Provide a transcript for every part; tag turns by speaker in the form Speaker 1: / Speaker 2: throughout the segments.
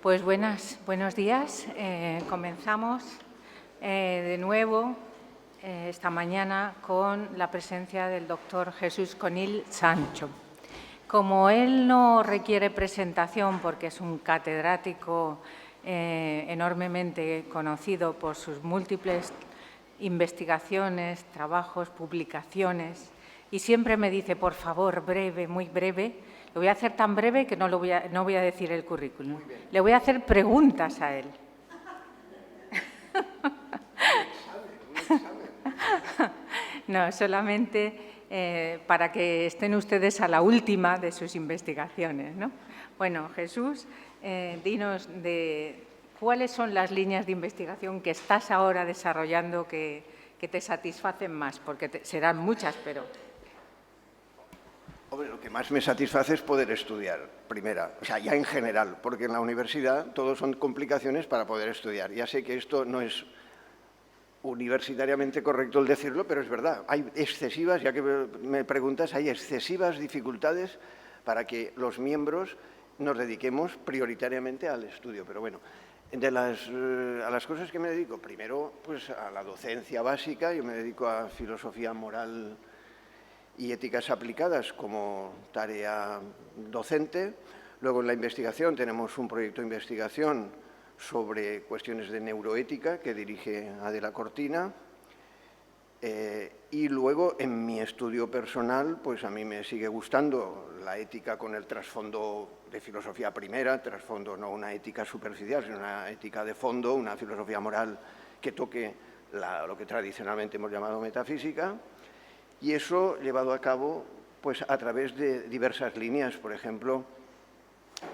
Speaker 1: Pues buenos días. Comenzamos de nuevo esta mañana con la presencia del doctor Jesús Conill Sancho. Como él no requiere presentación porque es un catedrático enormemente conocido por sus múltiples investigaciones, trabajos, publicaciones, y siempre me dice, por favor, breve, muy breve. Lo voy a hacer tan breve que no voy a decir el currículum. Le voy a hacer preguntas a él. No, solamente para que estén ustedes a la última de sus investigaciones, ¿no? Bueno, Jesús, dinos de cuáles son las líneas de investigación que estás ahora desarrollando que te satisfacen más, porque serán muchas, pero...
Speaker 2: Hombre, lo que más me satisface es poder estudiar, primera, o sea, ya en general, porque en la universidad todo son complicaciones para poder estudiar. Ya sé que esto no es universitariamente correcto el decirlo, pero es verdad. Hay excesivas, ya que me preguntas, hay excesivas dificultades para que los miembros nos dediquemos prioritariamente al estudio. Pero bueno, a las cosas que me dedico, primero, pues a la docencia básica. Yo me dedico a filosofía moral y éticas aplicadas como tarea docente. Luego en la investigación tenemos un proyecto de investigación sobre cuestiones de neuroética que dirige Adela Cortina. Y luego en mi estudio personal, pues a mí me sigue gustando la ética con el trasfondo de filosofía primera, trasfondo no una ética superficial, sino una ética de fondo, una filosofía moral que toque lo que tradicionalmente hemos llamado metafísica. Y eso llevado a cabo pues, a través de diversas líneas, por ejemplo,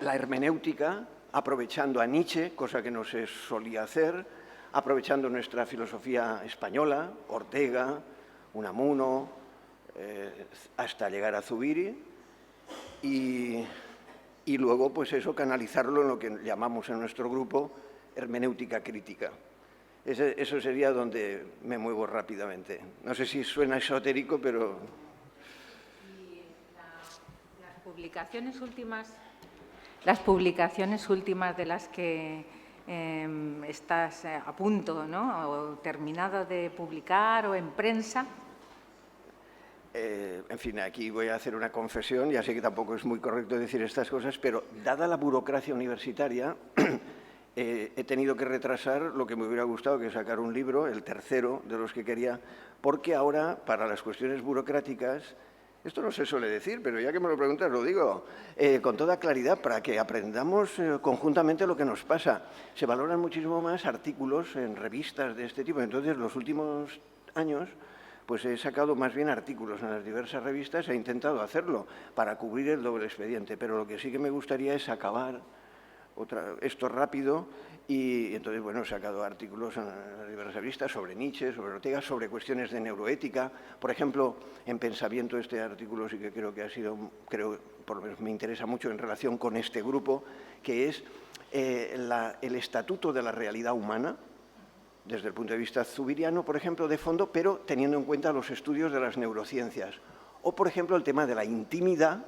Speaker 2: la hermenéutica, aprovechando a Nietzsche, cosa que no se solía hacer, aprovechando nuestra filosofía española, Ortega, Unamuno, hasta llegar a Zubiri, y luego pues eso canalizarlo en lo que llamamos en nuestro grupo hermenéutica crítica. Eso sería donde me muevo rápidamente. No sé si suena esotérico, pero...
Speaker 1: Y las publicaciones últimas de las que estás a punto, ¿no? O terminado de publicar o en prensa.
Speaker 2: En fin, aquí voy a hacer una confesión. Ya sé que tampoco es muy correcto decir estas cosas, pero dada la burocracia universitaria... he tenido que retrasar lo que me hubiera gustado, que es sacar un libro, el tercero de los que quería, porque ahora, para las cuestiones burocráticas, esto no se suele decir, pero ya que me lo preguntas, lo digo con toda claridad, para que aprendamos conjuntamente lo que nos pasa. Se valoran muchísimo más artículos en revistas de este tipo. Entonces, los últimos años, pues he sacado más bien artículos en las diversas revistas, he intentado hacerlo para cubrir el doble expediente, pero lo que sí que me gustaría es acabar esto rápido, y entonces, bueno, he sacado artículos en las diversas revistas sobre Nietzsche, sobre Ortega, sobre cuestiones de neuroética. Por ejemplo, en Pensamiento, este artículo sí que creo que ha sido, por lo menos me interesa mucho en relación con este grupo, que es el estatuto de la realidad humana, desde el punto de vista zubiriano, por ejemplo, de fondo, pero teniendo en cuenta los estudios de las neurociencias. O, por ejemplo, el tema de la intimidad,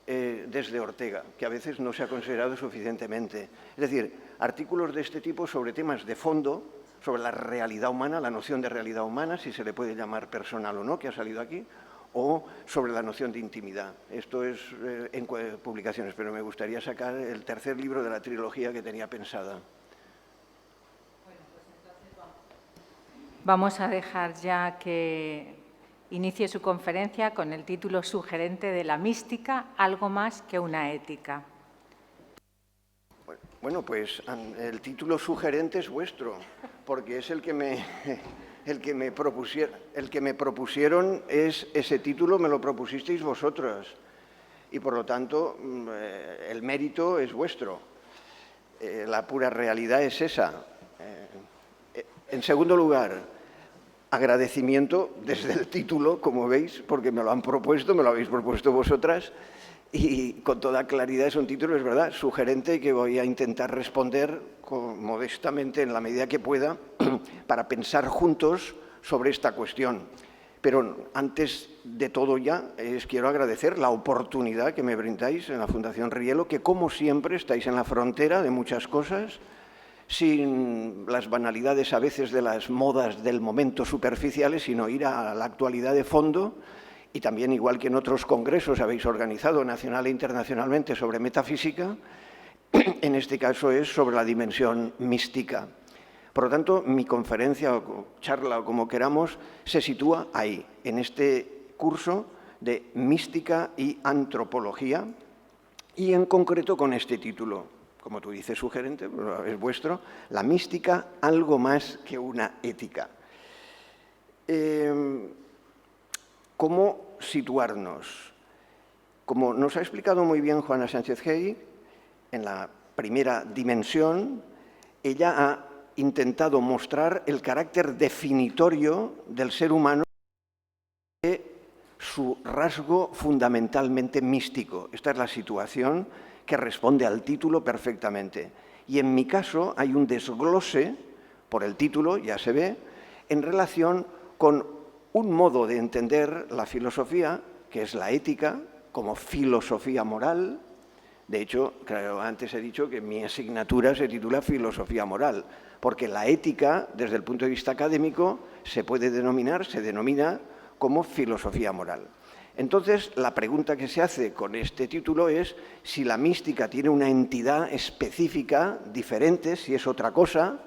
Speaker 2: desde Ortega, que a veces no se ha considerado suficientemente. Es decir, artículos de este tipo sobre temas de fondo, sobre la realidad humana, la noción de realidad humana, si se le puede llamar personal o no, que ha salido aquí, o sobre la noción de intimidad. Esto es en publicaciones, pero me gustaría sacar el tercer libro de la trilogía que tenía pensada.
Speaker 1: Bueno, pues entonces vamos a dejar ya que inicie su conferencia con el título sugerente de La mística, algo más que una ética.
Speaker 2: Bueno, pues el título sugerente es vuestro, porque es el que me propusieron, es ese título, me lo propusisteis vosotros, y por lo tanto el mérito es vuestro. La pura realidad es esa. En segundo lugar, agradecimiento desde el título, como veis, porque me lo han propuesto, me lo habéis propuesto vosotras, y con toda claridad es un título, es verdad, sugerente, que voy a intentar responder modestamente en la medida que pueda para pensar juntos sobre esta cuestión. Pero antes de todo ya, quiero agradecer la oportunidad que me brindáis en la Fundación Rielo, que como siempre estáis en la frontera de muchas cosas, sin las banalidades a veces de las modas del momento superficiales, sino ir a la actualidad de fondo. Y también, igual que en otros congresos habéis organizado nacional e internacionalmente sobre metafísica, en este caso es sobre la dimensión mística. Por lo tanto, mi conferencia o charla, o como queramos, se sitúa ahí, en este curso de mística y antropología, y en concreto con este título, como tú dices, sugerente, es vuestro, la mística, algo más que una ética. ¿Cómo situarnos? Como nos ha explicado muy bien Juana Sánchez-Gey, en la primera dimensión, ella ha intentado mostrar el carácter definitorio del ser humano, de su rasgo fundamentalmente místico. Esta es la situación que responde al título perfectamente. Y en mi caso hay un desglose, por el título, ya se ve, en relación con un modo de entender la filosofía, que es la ética, como filosofía moral. De hecho, claro, antes he dicho que mi asignatura se titula Filosofía Moral, porque la ética, desde el punto de vista académico, se denomina como filosofía moral. Entonces, la pregunta que se hace con este título es si la mística tiene una entidad específica, diferente, si es otra cosa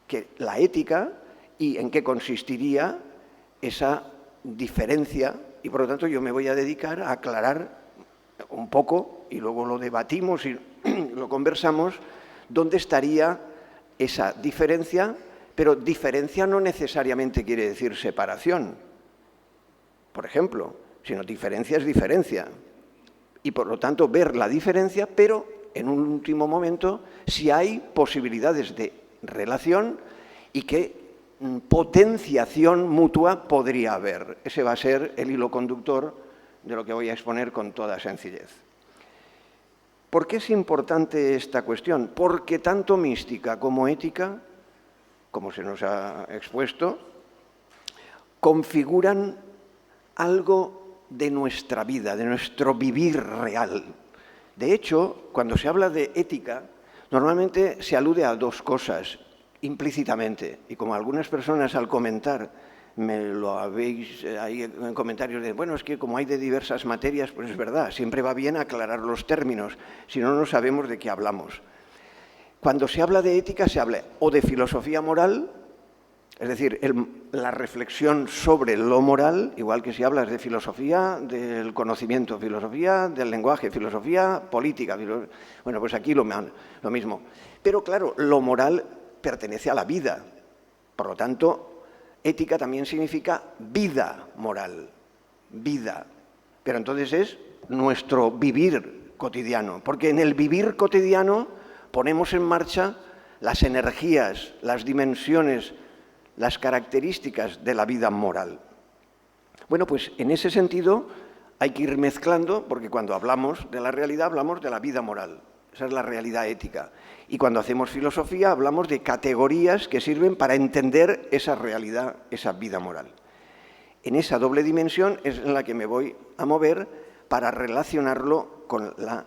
Speaker 2: que la ética, y en qué consistiría esa diferencia. Y por lo tanto yo me voy a dedicar a aclarar un poco, y luego lo debatimos y lo conversamos, dónde estaría esa diferencia, pero diferencia no necesariamente quiere decir separación, por ejemplo, sino diferencia es diferencia. Y por lo tanto ver la diferencia, pero en un último momento si hay posibilidades de relación y qué potenciación mutua podría haber. Ese va a ser el hilo conductor de lo que voy a exponer con toda sencillez. ¿Por qué es importante esta cuestión? Porque tanto mística como ética, como se nos ha expuesto, configuran algo de nuestra vida, de nuestro vivir real. De hecho, cuando se habla de ética, normalmente se alude a dos cosas implícitamente, y como algunas personas al comentar me lo habéis ahí en comentarios de, bueno, es que como hay de diversas materias, pues es verdad, siempre va bien aclarar los términos, si no, no sabemos de qué hablamos. Cuando se habla de ética se habla o de filosofía moral, es decir, la reflexión sobre lo moral, igual que si hablas de filosofía del conocimiento, filosofía del lenguaje, filosofía política, bueno, pues aquí lo mismo. Pero claro, lo moral pertenece a la vida, por lo tanto, ética también significa vida moral, vida. Pero entonces es nuestro vivir cotidiano, porque en el vivir cotidiano ponemos en marcha las energías, las dimensiones, las características de la vida moral. Bueno, pues en ese sentido hay que ir mezclando, porque cuando hablamos de la realidad hablamos de la vida moral. Esa es la realidad ética. Y cuando hacemos filosofía hablamos de categorías que sirven para entender esa realidad, esa vida moral. En esa doble dimensión es en la que me voy a mover para relacionarlo con la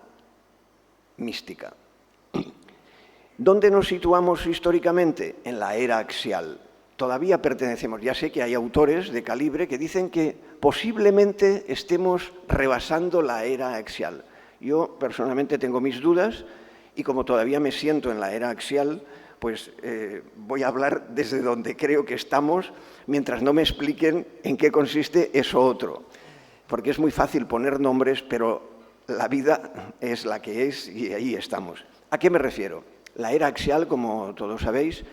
Speaker 2: mística. ¿Dónde nos situamos históricamente? En la era axial. Todavía pertenecemos, ya sé que hay autores de calibre que dicen que posiblemente estemos rebasando la era axial. Yo personalmente tengo mis dudas y como todavía me siento en la era axial, pues voy a hablar desde donde creo que estamos mientras no me expliquen en qué consiste eso otro. Porque es muy fácil poner nombres, pero la vida es la que es y ahí estamos. ¿A qué me refiero? La era axial, como todos sabéis,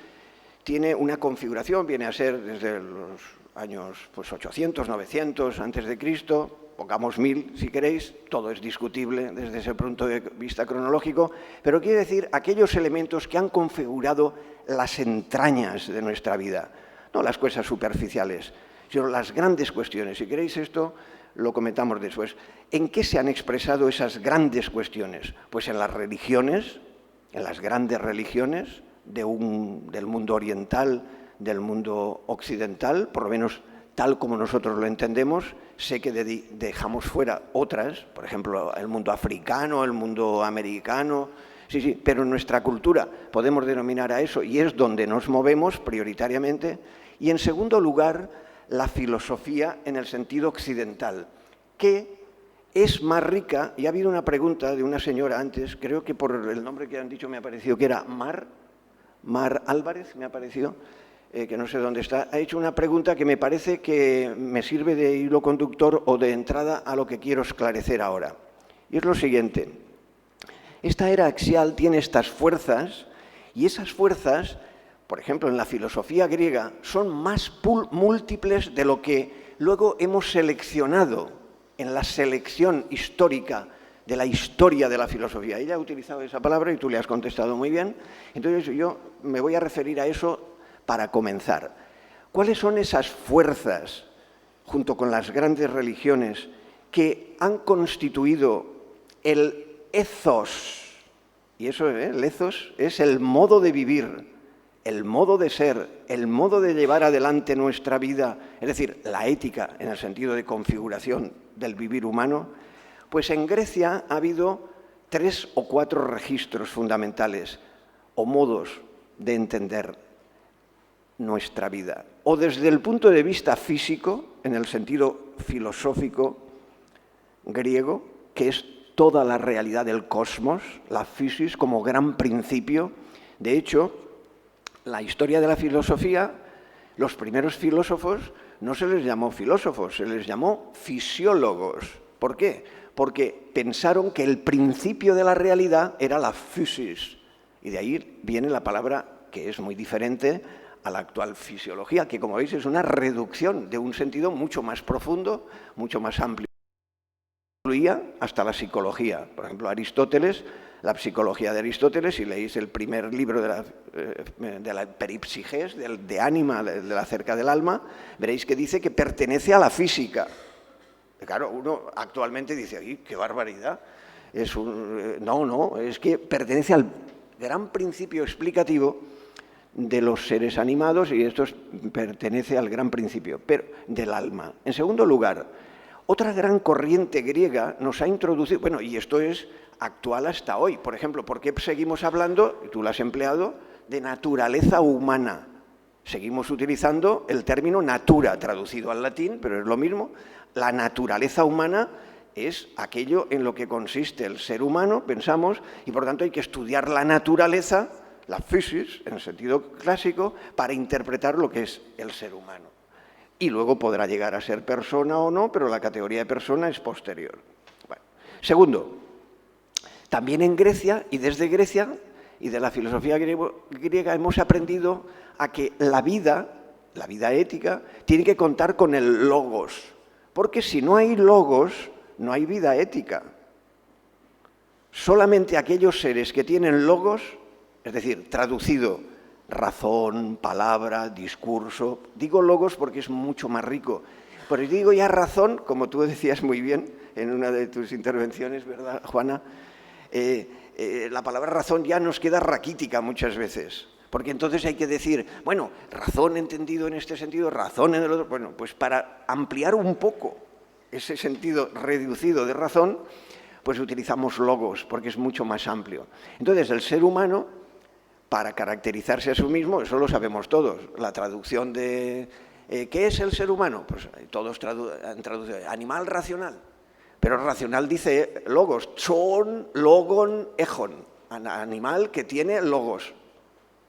Speaker 2: tiene una configuración, viene a ser desde los años 800, 900 antes de Cristo, pongamos 1000 si queréis, todo es discutible desde ese punto de vista cronológico, pero quiere decir aquellos elementos que han configurado las entrañas de nuestra vida, no las cosas superficiales, sino las grandes cuestiones. Si queréis esto, lo comentamos después. ¿En qué se han expresado esas grandes cuestiones? Pues en las religiones, en las grandes religiones del mundo oriental, del mundo occidental, por lo menos tal como nosotros lo entendemos. Sé que dejamos fuera otras, por ejemplo, el mundo africano, el mundo americano, sí, pero en nuestra cultura podemos denominar a eso y es donde nos movemos prioritariamente. Y en segundo lugar, la filosofía en el sentido occidental, que es más rica, y ha habido una pregunta de una señora antes, creo que por el nombre que han dicho me ha parecido que era Mar Álvarez, me ha parecido, que no sé dónde está, ha hecho una pregunta que me parece que me sirve de hilo conductor o de entrada a lo que quiero esclarecer ahora. Y es lo siguiente, esta era axial tiene estas fuerzas, y esas fuerzas, por ejemplo, en la filosofía griega, son más múltiples de lo que luego hemos seleccionado en la selección histórica de la historia de la filosofía. Ella ha utilizado esa palabra y tú le has contestado muy bien. Entonces yo me voy a referir a eso para comenzar. ¿Cuáles son esas fuerzas, junto con las grandes religiones, que han constituido el ethos? Y eso, el ethos es el modo de vivir, el modo de ser, el modo de llevar adelante nuestra vida, es decir, la ética en el sentido de configuración del vivir humano, pues en Grecia ha habido 3 o 4 registros fundamentales o modos de entender nuestra vida. O desde el punto de vista físico, en el sentido filosófico griego, que es toda la realidad del cosmos, la physis como gran principio. De hecho, la historia de la filosofía, los primeros filósofos no se les llamó filósofos, se les llamó fisiólogos. ¿Por qué? Porque pensaron que el principio de la realidad era la physis. Y de ahí viene la palabra que es muy diferente a la actual fisiología, que como veis es una reducción de un sentido mucho más profundo, mucho más amplio. Incluía hasta la psicología. Por ejemplo, Aristóteles, la psicología de Aristóteles, si leéis el primer libro de la peripsiges, de ánima, de acerca del alma, veréis que dice que pertenece a la física. Claro, uno actualmente dice, ¡ay, qué barbaridad! No, es que pertenece al gran principio explicativo de los seres animados y esto pertenece al gran principio del alma. En segundo lugar, otra gran corriente griega nos ha introducido, bueno, y esto es actual hasta hoy. Por ejemplo, ¿por qué seguimos hablando, y tú lo has empleado, de naturaleza humana? Seguimos utilizando el término natura, traducido al latín, pero es lo mismo. La naturaleza humana es aquello en lo que consiste el ser humano, pensamos, y por tanto hay que estudiar la naturaleza, la physis, en el sentido clásico, para interpretar lo que es el ser humano. Y luego podrá llegar a ser persona o no, pero la categoría de persona es posterior. Bueno. Segundo, también en Grecia, y desde Grecia, y de la filosofía griega, hemos aprendido a que la vida ética, tiene que contar con el logos. Porque si no hay logos, no hay vida ética. Solamente aquellos seres que tienen logos, es decir, traducido, razón, palabra, discurso. Digo logos porque es mucho más rico. Pero digo ya razón, como tú decías muy bien en una de tus intervenciones, ¿verdad, Juana? La palabra razón ya nos queda raquítica muchas veces. Porque entonces hay que decir, bueno, razón entendido en este sentido, razón en el otro. Bueno, pues para ampliar un poco ese sentido reducido de razón, pues utilizamos logos, porque es mucho más amplio. Entonces, el ser humano, para caracterizarse a sí mismo, eso lo sabemos todos, la traducción de ¿qué es el ser humano? Pues todos han traducido animal racional, pero racional dice logos, son, logon, ejon, animal que tiene logos,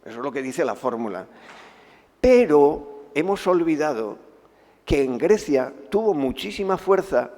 Speaker 2: eso es lo que dice la fórmula. Pero hemos olvidado que en Grecia tuvo muchísima fuerza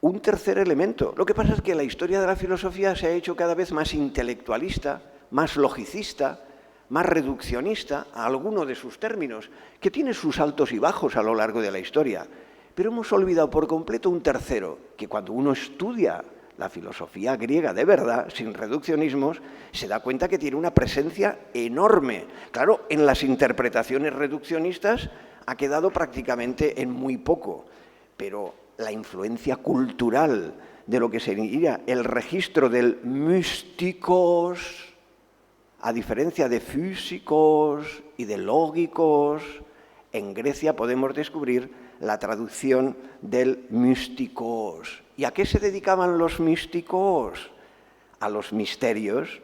Speaker 2: un tercer elemento. Lo que pasa es que la historia de la filosofía se ha hecho cada vez más intelectualista, más logicista, más reduccionista a alguno de sus términos, que tiene sus altos y bajos a lo largo de la historia. Pero hemos olvidado por completo un tercero, que cuando uno estudia la filosofía griega de verdad, sin reduccionismos, se da cuenta que tiene una presencia enorme. Claro, en las interpretaciones reduccionistas ha quedado prácticamente en muy poco, pero la influencia cultural de lo que sería el registro del místicos, a diferencia de físicos y de lógicos, En Grecia podemos descubrir la traducción del mystikos. ¿Y a qué se dedicaban los místicos? A los misterios,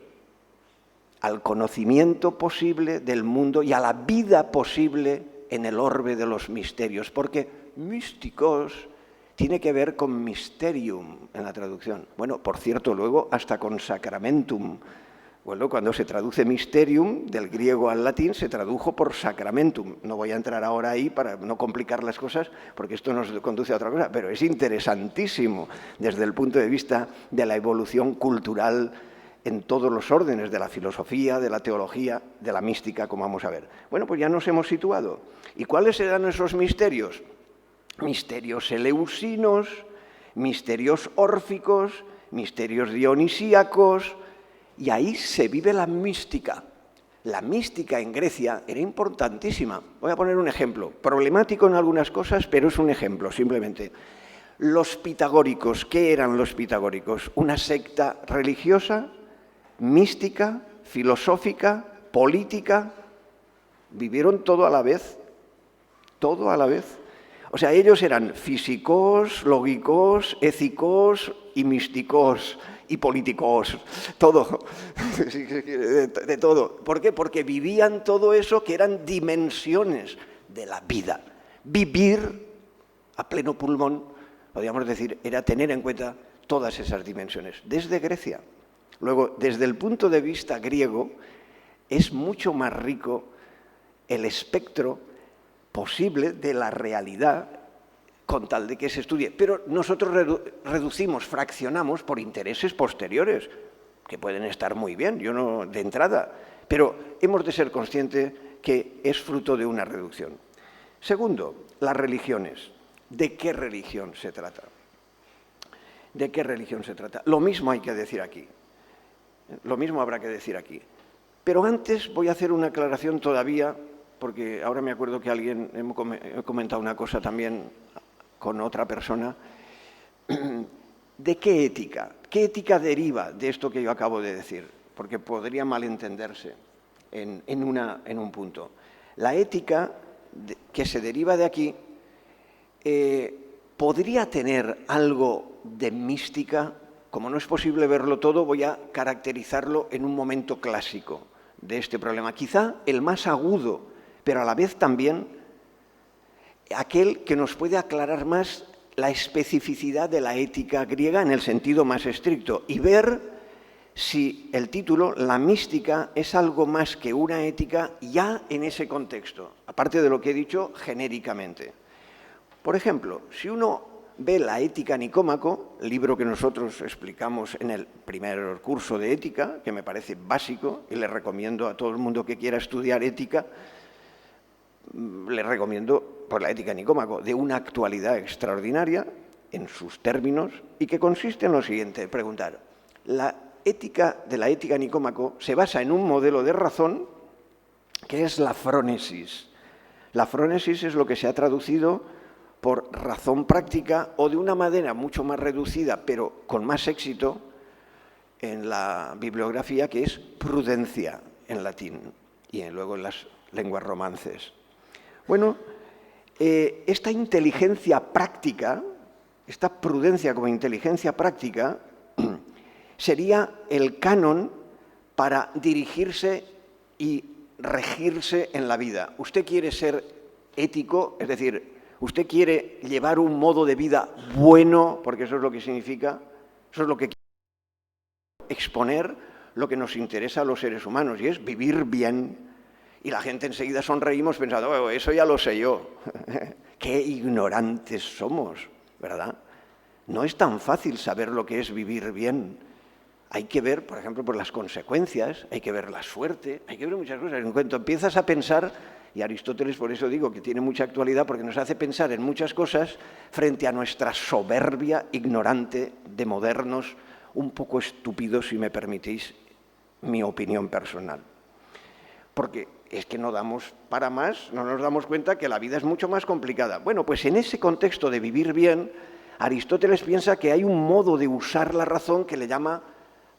Speaker 2: al conocimiento posible del mundo y a la vida posible en el orbe de los misterios, porque místicos tiene que ver con mysterium en la traducción. Bueno, por cierto, luego hasta con sacramentum. Bueno, cuando se traduce mysterium del griego al latín, se tradujo por sacramentum. No voy a entrar ahora ahí para no complicar las cosas, porque esto nos conduce a otra cosa, pero es interesantísimo desde el punto de vista de la evolución cultural en todos los órdenes, de la filosofía, de la teología, de la mística, como vamos a ver. Bueno, pues ya nos hemos situado. ¿Y cuáles eran esos misterios? Misterios eleusinos, misterios órficos, misterios dionisíacos, y ahí se vive la mística. La mística en Grecia era importantísima. Voy a poner un ejemplo, problemático en algunas cosas, pero es un ejemplo, simplemente. Los pitagóricos, ¿qué eran los pitagóricos? Una secta religiosa, mística, filosófica, política. Vivieron todo a la vez, todo a la vez. O sea, ellos eran físicos, lógicos, éticos y místicos y políticos, todo, de todo. ¿Por qué? Porque vivían todo eso que eran dimensiones de la vida. Vivir a pleno pulmón, podríamos decir, era tener en cuenta todas esas dimensiones, desde Grecia. Luego, desde el punto de vista griego, es mucho más rico el espectro posible de la realidad con tal de que se estudie. Pero nosotros reducimos, fraccionamos por intereses posteriores, que pueden estar muy bien, yo no de entrada, pero hemos de ser conscientes que es fruto de una reducción. Segundo, las religiones. ¿De qué religión se trata? ¿De qué religión se trata? Lo mismo hay que decir aquí. Lo mismo habrá que decir aquí. Pero antes voy a hacer una aclaración todavía, porque ahora me acuerdo que alguien, he comentado una cosa también con otra persona. ¿De qué ética? ¿Qué ética deriva de esto que yo acabo de decir? Porque podría malentenderse en un punto. La ética que se deriva de aquí podría tener algo de mística. Como no es posible verlo todo, voy a caracterizarlo en un momento clásico de este problema. Quizá el más agudo, pero a la vez también aquel que nos puede aclarar más la especificidad de la ética griega en el sentido más estricto y ver si el título, la mística, es algo más que una ética ya en ese contexto, aparte de lo que he dicho genéricamente. Por ejemplo, si uno ve la Ética Nicómaco, libro que nosotros explicamos en el primer curso de ética, que me parece básico y le recomiendo a todo el mundo que quiera estudiar ética, le recomiendo por la Ética Nicómaco, de una actualidad extraordinaria en sus términos y que consiste en lo siguiente, preguntar, la ética de la Ética Nicómaco se basa en un modelo de razón que es la frónesis. La frónesis es lo que se ha traducido por razón práctica o de una manera mucho más reducida, pero con más éxito en la bibliografía, que es prudencia en latín y luego en las lenguas romances. Bueno, esta inteligencia práctica, esta prudencia como inteligencia práctica, sería el canon para dirigirse y regirse en la vida. Usted quiere ser ético, es decir, usted quiere llevar un modo de vida bueno, porque eso es lo que significa, eso es lo que quiere exponer, lo que nos interesa a los seres humanos, y es vivir bien. Y la gente enseguida sonreímos pensando, oh, eso ya lo sé yo. Qué ignorantes somos, ¿verdad? No es tan fácil saber lo que es vivir bien. Hay que ver, por ejemplo, por las consecuencias, hay que ver la suerte, hay que ver muchas cosas. En cuanto empiezas a pensar, y Aristóteles por eso digo que tiene mucha actualidad, porque nos hace pensar en muchas cosas frente a nuestra soberbia ignorante de modernos, un poco estúpidos, si me permitís mi opinión personal. Porque es que no damos para más, no nos damos cuenta que la vida es mucho más complicada. Bueno, pues en ese contexto de vivir bien, Aristóteles piensa que hay un modo de usar la razón que le llama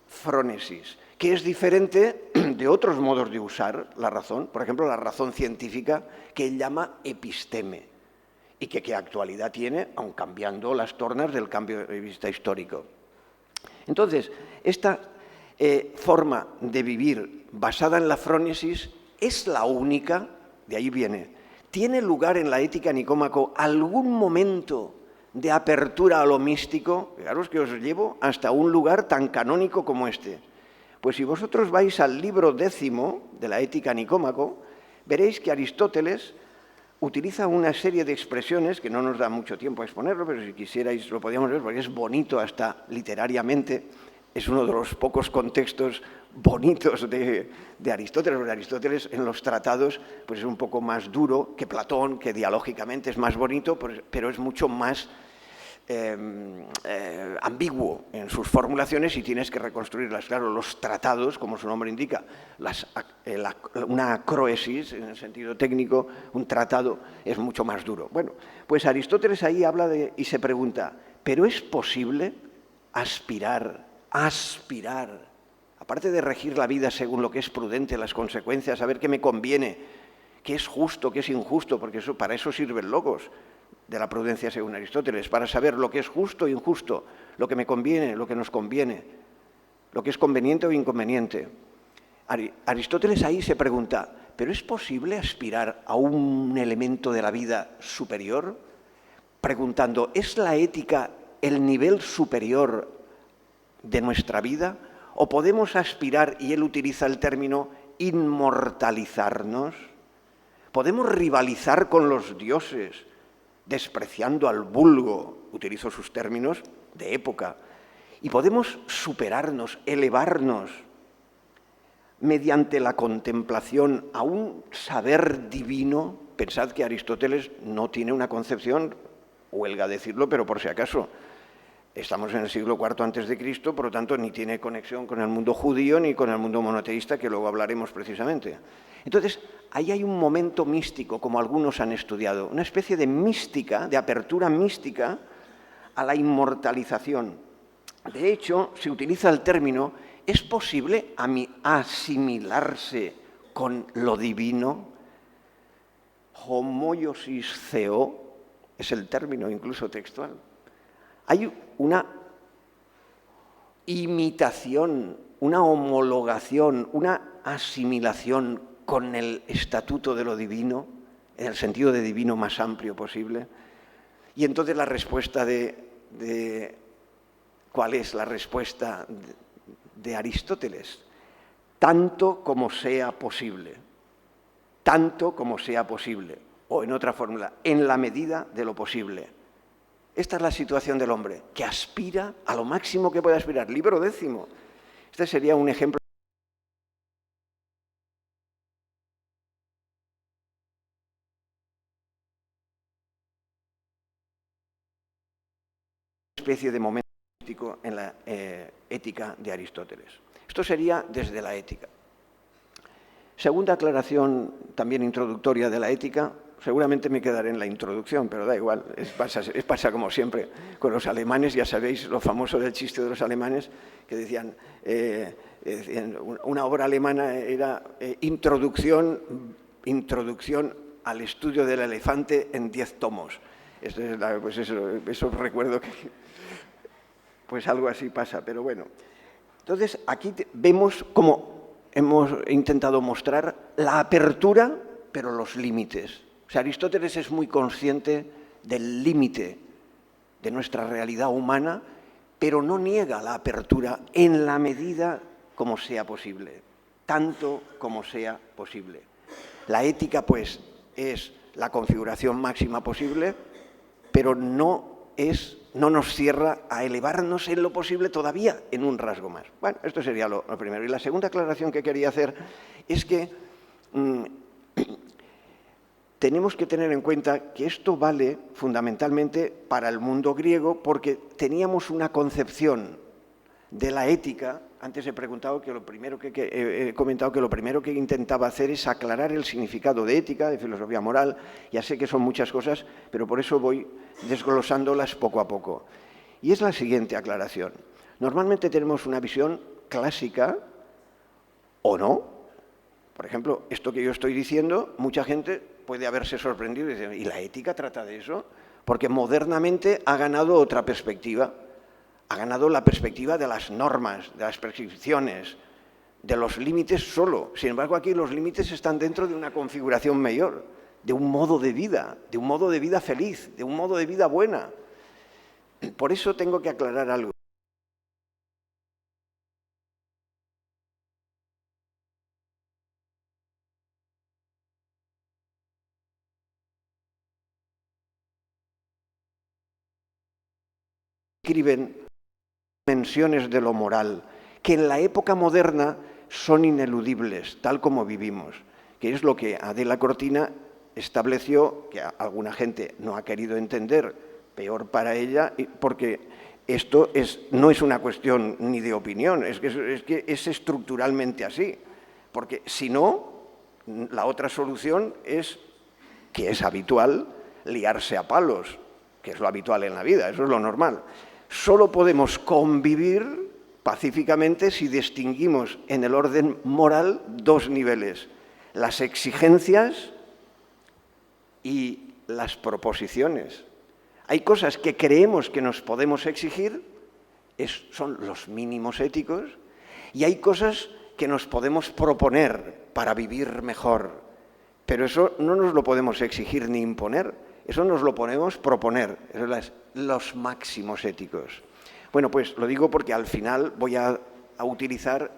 Speaker 2: frónesis, que es diferente de otros modos de usar la razón, por ejemplo, la razón científica, que él llama episteme, y que qué actualidad tiene, aun cambiando las tornas del cambio de vista histórico. Entonces, esta forma de vivir basada en la frónesis es la única, de ahí viene. ¿Tiene lugar en la ética Nicómaco algún momento de apertura a lo místico? Fijaros que os llevo hasta un lugar tan canónico como este. Pues si vosotros vais al libro 10 de la ética Nicómaco, veréis que Aristóteles utiliza una serie de expresiones, que no nos da mucho tiempo a exponerlo, pero si quisierais lo podíamos ver, porque es bonito hasta literariamente. Es uno de los pocos contextos bonitos de Aristóteles, porque Aristóteles en los tratados pues es un poco más duro que Platón, que dialógicamente es más bonito, pero es mucho más ambiguo en sus formulaciones y tienes que reconstruirlas. Claro, los tratados, como su nombre indica, una acróesis, en el sentido técnico, un tratado es mucho más duro. Bueno, pues Aristóteles ahí habla y se pregunta, ¿pero es posible aspirar, aparte de regir la vida según lo que es prudente, las consecuencias, saber qué me conviene, qué es justo, qué es injusto, porque para eso sirven logos de la prudencia según Aristóteles, para saber lo que es justo e injusto, lo que me conviene, lo que nos conviene, lo que es conveniente o inconveniente. Aristóteles ahí se pregunta, ¿pero es posible aspirar a un elemento de la vida superior? Preguntando, ¿es la ética el nivel superior de nuestra vida? ¿O podemos aspirar, y él utiliza el término, inmortalizarnos? ¿Podemos rivalizar con los dioses, despreciando al vulgo, utilizo sus términos de época, y podemos superarnos, elevarnos mediante la contemplación a un saber divino? Pensad que Aristóteles no tiene una concepción, huelga decirlo, pero por si acaso, estamos en el siglo IV a.C., por lo tanto ni tiene conexión con el mundo judío ni con el mundo monoteísta, que luego hablaremos precisamente. Entonces, ahí hay un momento místico, como algunos han estudiado, una especie de mística, de apertura mística a la inmortalización. De hecho, se utiliza el término, ¿es posible asimilarse con lo divino? Homoiosis theo es el término incluso textual. Hay una imitación, una homologación, una asimilación con el estatuto de lo divino, en el sentido de divino más amplio posible. Y entonces la respuesta ¿cuál es la respuesta de Aristóteles? Tanto como sea posible. Tanto como sea posible. O en otra fórmula, en la medida de lo posible. Esta es la situación del hombre, que aspira a lo máximo que puede aspirar. Libro 10. Este sería un ejemplo. Especie de momento místico en la ética de Aristóteles. Esto sería desde la ética. Segunda aclaración, también introductoria de la ética. Seguramente me quedaré en la introducción, pero da igual, pasa como siempre con los alemanes. Ya sabéis lo famoso del chiste de los alemanes, que decían una obra alemana era introducción al estudio del elefante en 10 tomos. Pues eso recuerdo que pues algo así pasa, pero bueno. Entonces aquí vemos cómo hemos intentado mostrar la apertura, pero los límites. O sea, Aristóteles es muy consciente del límite de nuestra realidad humana, pero no niega la apertura en la medida como sea posible, tanto como sea posible. La ética, pues, es la configuración máxima posible, pero no nos cierra a elevarnos en lo posible todavía en un rasgo más. Bueno, esto sería lo primero. Y la segunda aclaración que quería hacer es que tenemos que tener en cuenta que esto vale fundamentalmente para el mundo griego, porque teníamos una concepción de la ética. Antes he comentado que lo primero que intentaba hacer es aclarar el significado de ética, de filosofía moral. Ya sé que son muchas cosas, pero por eso voy desglosándolas poco a poco. Y es la siguiente aclaración. Normalmente tenemos una visión clásica, o no, Por ejemplo, esto que yo estoy diciendo, mucha gente puede haberse sorprendido y decir, ¿y la ética trata de eso? Porque modernamente ha ganado otra perspectiva. Ha ganado la perspectiva de las normas, de las prescripciones, de los límites solo. Sin embargo, aquí los límites están dentro de una configuración mayor, de un modo de vida feliz, de un modo de vida buena. Por eso tengo que aclarar algo. Escriben dimensiones de lo moral, que en la época moderna son ineludibles, tal como vivimos, que es lo que Adela Cortina estableció, que alguna gente no ha querido entender, peor para ella, porque esto no es una cuestión ni de opinión, es que es estructuralmente así, porque si no, la otra solución es, que es habitual, liarse a palos, que es lo habitual en la vida, eso es lo normal. Solo podemos convivir pacíficamente si distinguimos en el orden moral dos niveles, las exigencias y las proposiciones. Hay cosas que creemos que nos podemos exigir, son los mínimos éticos, y hay cosas que nos podemos proponer para vivir mejor, pero eso no nos lo podemos exigir ni imponer, eso nos lo podemos proponer, eso es los máximos éticos. Bueno, pues lo digo porque al final voy a utilizar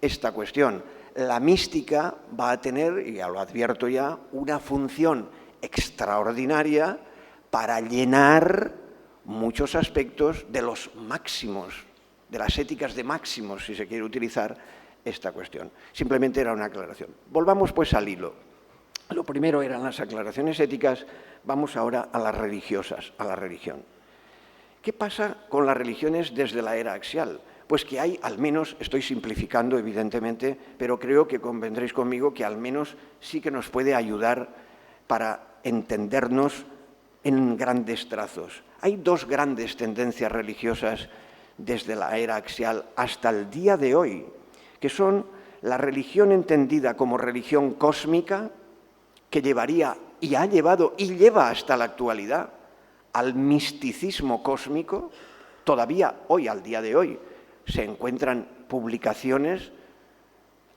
Speaker 2: esta cuestión. La mística va a tener, y ya lo advierto ya, una función extraordinaria para llenar muchos aspectos de los máximos, de las éticas de máximos, si se quiere utilizar esta cuestión. Simplemente era una aclaración. Volvamos pues al hilo. Lo primero eran las aclaraciones éticas, vamos ahora a las religiosas, a la religión. ¿Qué pasa con las religiones desde la era axial? Pues que hay, al menos, estoy simplificando evidentemente, pero creo que convendréis conmigo que al menos sí que nos puede ayudar para entendernos en grandes trazos. Hay dos grandes tendencias religiosas desde la era axial hasta el día de hoy, que son la religión entendida como religión cósmica, que llevaría y ha llevado y lleva hasta la actualidad al misticismo cósmico. Todavía hoy, al día de hoy, se encuentran publicaciones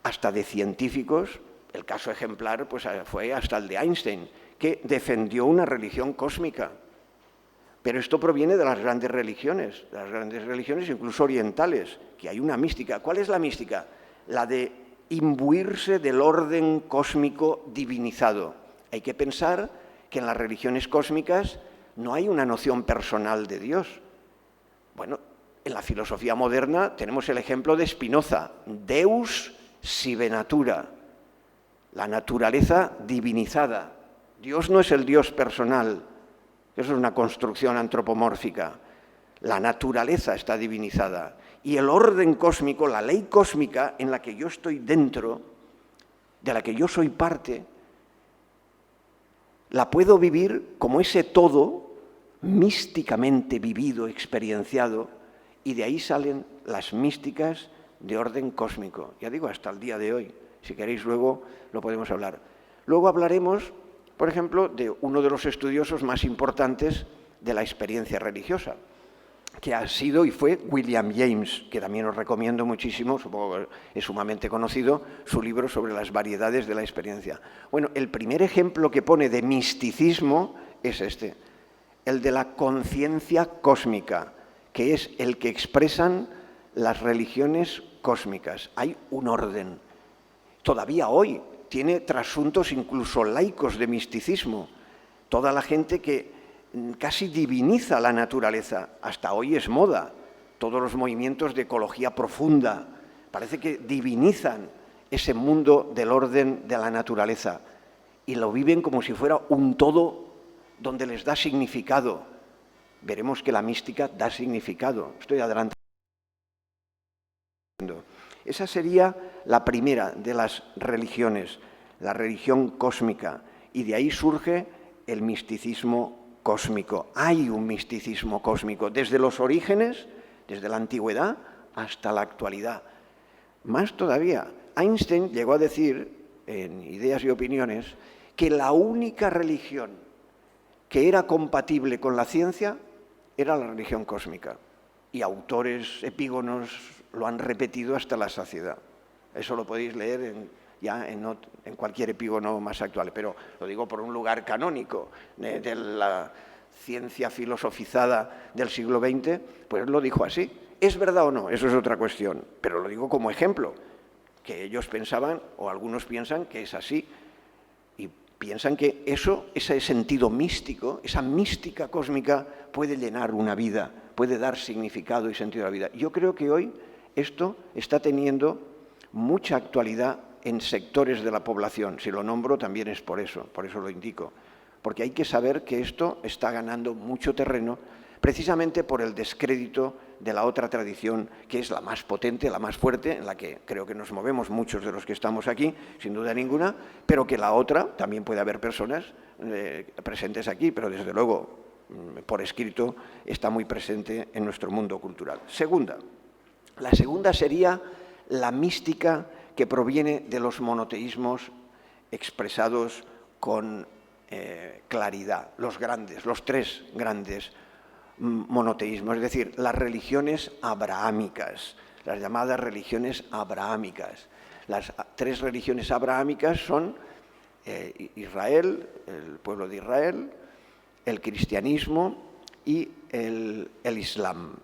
Speaker 2: hasta de científicos, el caso ejemplar pues, fue hasta el de Einstein, que defendió una religión cósmica. Pero esto proviene de las grandes religiones incluso orientales, que hay una mística. ¿Cuál es la mística? La de imbuirse del orden cósmico divinizado. Hay que pensar que en las religiones cósmicas no hay una noción personal de Dios. Bueno, en la filosofía moderna tenemos el ejemplo de Spinoza, Deus sive natura, la naturaleza divinizada. Dios no es el Dios personal, eso es una construcción antropomórfica. La naturaleza está divinizada y el orden cósmico, la ley cósmica en la que yo estoy dentro, de la que yo soy parte, la puedo vivir como ese todo místicamente vivido, experienciado, y de ahí salen las místicas de orden cósmico. Ya digo, hasta el día de hoy. Si queréis luego lo podemos hablar. Luego hablaremos, por ejemplo, de uno de los estudiosos más importantes de la experiencia religiosa, que ha sido y fue William James, que también os recomiendo muchísimo, supongo que es sumamente conocido, su libro sobre las variedades de la experiencia. Bueno, el primer ejemplo que pone de misticismo es este, el de la conciencia cósmica, que es el que expresan las religiones cósmicas. Hay un orden. Todavía hoy tiene trasuntos incluso laicos de misticismo. Toda la gente que casi diviniza la naturaleza, hasta hoy es moda. Todos los movimientos de ecología profunda parece que divinizan ese mundo del orden de la naturaleza y lo viven como si fuera un todo donde les da significado. Veremos que la mística da significado. Estoy adelantando. Esa sería la primera de las religiones, la religión cósmica, y de ahí surge el misticismo cósmico. Hay un misticismo cósmico desde los orígenes, desde la antigüedad hasta la actualidad. Más todavía, Einstein llegó a decir en Ideas y Opiniones que la única religión que era compatible con la ciencia era la religión cósmica. Y autores epígonos lo han repetido hasta la saciedad. Eso lo podéis leer en cualquier epígono más actual, pero lo digo por un lugar canónico de la ciencia filosofizada del siglo XX, pues lo dijo así. ¿Es verdad o no? Eso es otra cuestión, pero lo digo como ejemplo, que ellos pensaban, o algunos piensan que es así, y piensan que ese sentido místico, esa mística cósmica puede llenar una vida, puede dar significado y sentido a la vida. Yo creo que hoy esto está teniendo mucha actualidad en sectores de la población. Si lo nombro también es por eso lo indico. Porque hay que saber que esto está ganando mucho terreno precisamente por el descrédito de la otra tradición, que es la más potente, la más fuerte, en la que creo que nos movemos muchos de los que estamos aquí, sin duda ninguna, pero que la otra, también puede haber personas presentes aquí, pero desde luego, por escrito, está muy presente en nuestro mundo cultural. La segunda sería la mística que proviene de los monoteísmos expresados con claridad, los tres grandes monoteísmos, es decir, las religiones abrahámicas, las llamadas religiones abrahámicas. Las tres religiones abrahámicas son Israel, el pueblo de Israel, el cristianismo y el Islam.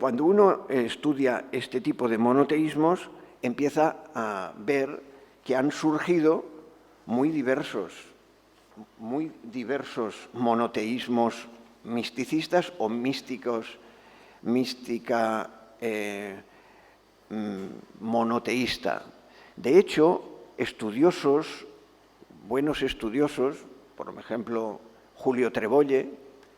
Speaker 2: Cuando uno estudia este tipo de monoteísmos, empieza a ver que han surgido muy diversos monoteísmos misticistas o mística monoteísta. De hecho, buenos estudiosos, por ejemplo, Julio Trebolle,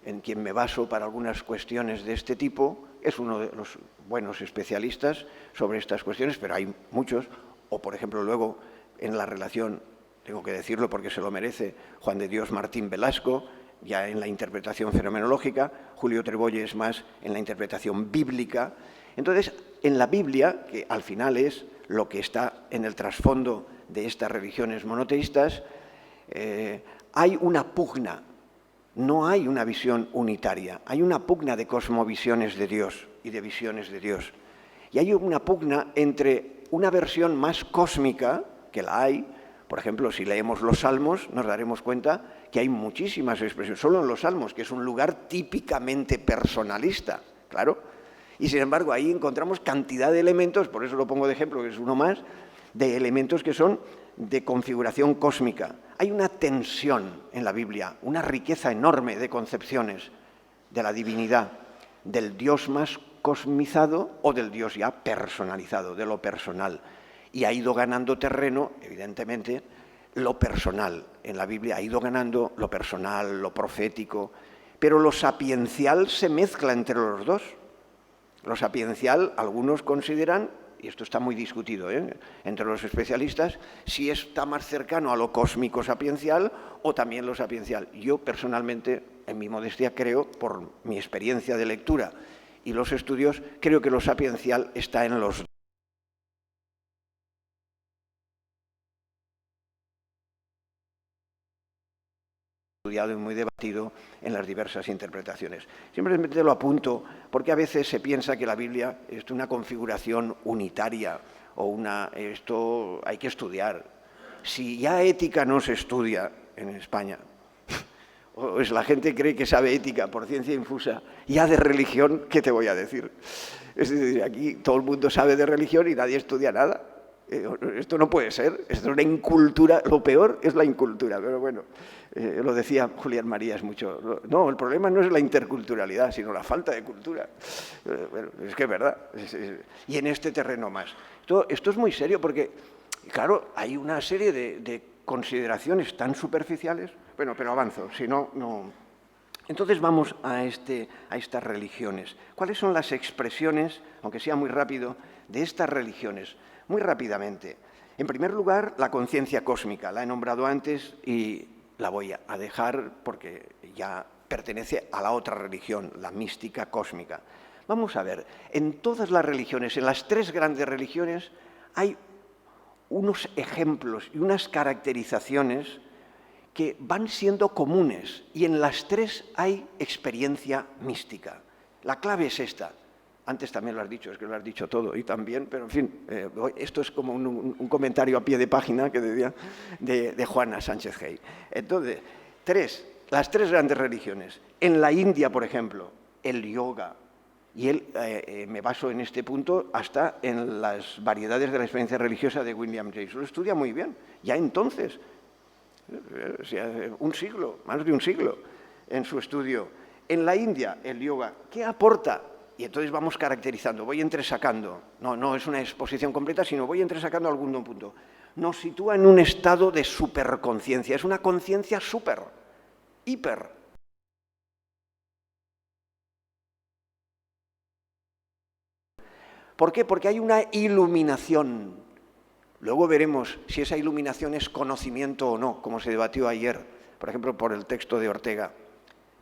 Speaker 2: en quien me baso para algunas cuestiones de este tipo, es uno de los buenos especialistas sobre estas cuestiones, pero hay muchos, o por ejemplo luego en la relación, tengo que decirlo porque se lo merece, Juan de Dios Martín Velasco, ya en la interpretación fenomenológica, Julio Trebolle es más en la interpretación bíblica. Entonces, en la Biblia, que al final es lo que está en el trasfondo de estas religiones monoteístas, hay una pugna, no hay una visión unitaria, hay una pugna de cosmovisiones de Dios y de visiones de Dios. Y hay una pugna entre una versión más cósmica, que la hay. Por ejemplo, si leemos los Salmos, nos daremos cuenta que hay muchísimas expresiones, solo en los Salmos, que es un lugar típicamente personalista, claro. Y sin embargo, ahí encontramos cantidad de elementos, por eso lo pongo de ejemplo, que es uno más, de elementos que son de configuración cósmica. Hay una tensión en la Biblia, una riqueza enorme de concepciones de la divinidad, del Dios más cosmizado o del Dios ya personalizado, de lo personal. Y ha ido ganando terreno, evidentemente, lo personal. En la Biblia ha ido ganando lo personal, lo profético, pero lo sapiencial se mezcla entre los dos. Lo sapiencial, algunos consideran, y esto está muy discutido entre los especialistas, si está más cercano a lo cósmico sapiencial o también lo sapiencial. Yo personalmente, en mi modestia, creo, por mi experiencia de lectura y los estudios, creo que lo sapiencial está en los dos. Estudiado y muy debatido en las diversas interpretaciones. Simplemente lo apunto porque a veces se piensa que la Biblia es una configuración unitaria o esto hay que estudiar. Si ya ética no se estudia en España, o la gente cree que sabe ética por ciencia infusa, ya de religión, ¿qué te voy a decir? Es decir, aquí todo el mundo sabe de religión y nadie estudia nada. Esto no puede ser, esto es una incultura, lo peor es la incultura, pero bueno, lo decía Julián Marías mucho, no, el problema no es la interculturalidad, sino la falta de cultura. Bueno, es que es verdad, y en este terreno más. Esto es muy serio porque, claro, hay una serie de consideraciones tan superficiales, bueno, pero avanzo, si no, no. Entonces vamos a estas religiones. ¿Cuáles son las expresiones, aunque sea muy rápido, de estas religiones? Muy rápidamente. En primer lugar, la conciencia cósmica. La he nombrado antes y la voy a dejar porque ya pertenece a la otra religión, la mística cósmica. Vamos a ver, en todas las religiones, en las tres grandes religiones, hay unos ejemplos y unas caracterizaciones que van siendo comunes, y en las tres hay experiencia mística. La clave es esta. Antes también lo has dicho, es que lo has dicho todo, y también, pero en fin, esto es como un comentario a pie de página que decía de Juana Sánchez Gey. Entonces, las tres grandes religiones. En la India, por ejemplo, el yoga, y me baso en este punto hasta en las variedades de la experiencia religiosa de William James. Lo estudia muy bien, ya entonces, un siglo, más de un siglo, en su estudio. En la India, el yoga, ¿qué aporta? Y entonces vamos caracterizando, voy entresacando. No es una exposición completa, sino voy entresacando algún punto. Nos sitúa en un estado de superconciencia. Es una conciencia súper, hiper. ¿Por qué? Porque hay una iluminación. Luego veremos si esa iluminación es conocimiento o no, como se debatió ayer, por ejemplo, por el texto de Ortega.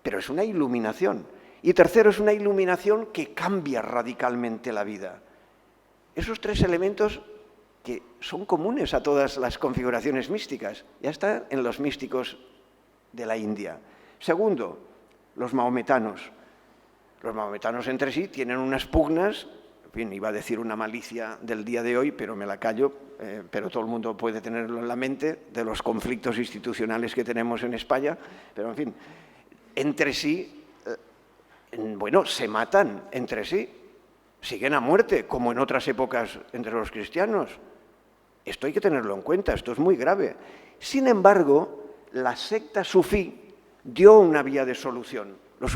Speaker 2: Pero es una iluminación. Y tercero, es una iluminación que cambia radicalmente la vida. Esos tres elementos que son comunes a todas las configuraciones místicas, ya está en los místicos de la India. Segundo, los mahometanos. Los mahometanos entre sí tienen unas pugnas, en fin, iba a decir una malicia del día de hoy, pero me la callo, pero todo el mundo puede tenerlo en la mente, de los conflictos institucionales que tenemos en España, pero en fin, entre sí, bueno, se matan entre sí, siguen a muerte, como en otras épocas entre los cristianos. Esto hay que tenerlo en cuenta, esto es muy grave. Sin embargo, la secta sufí dio una vía de solución. Los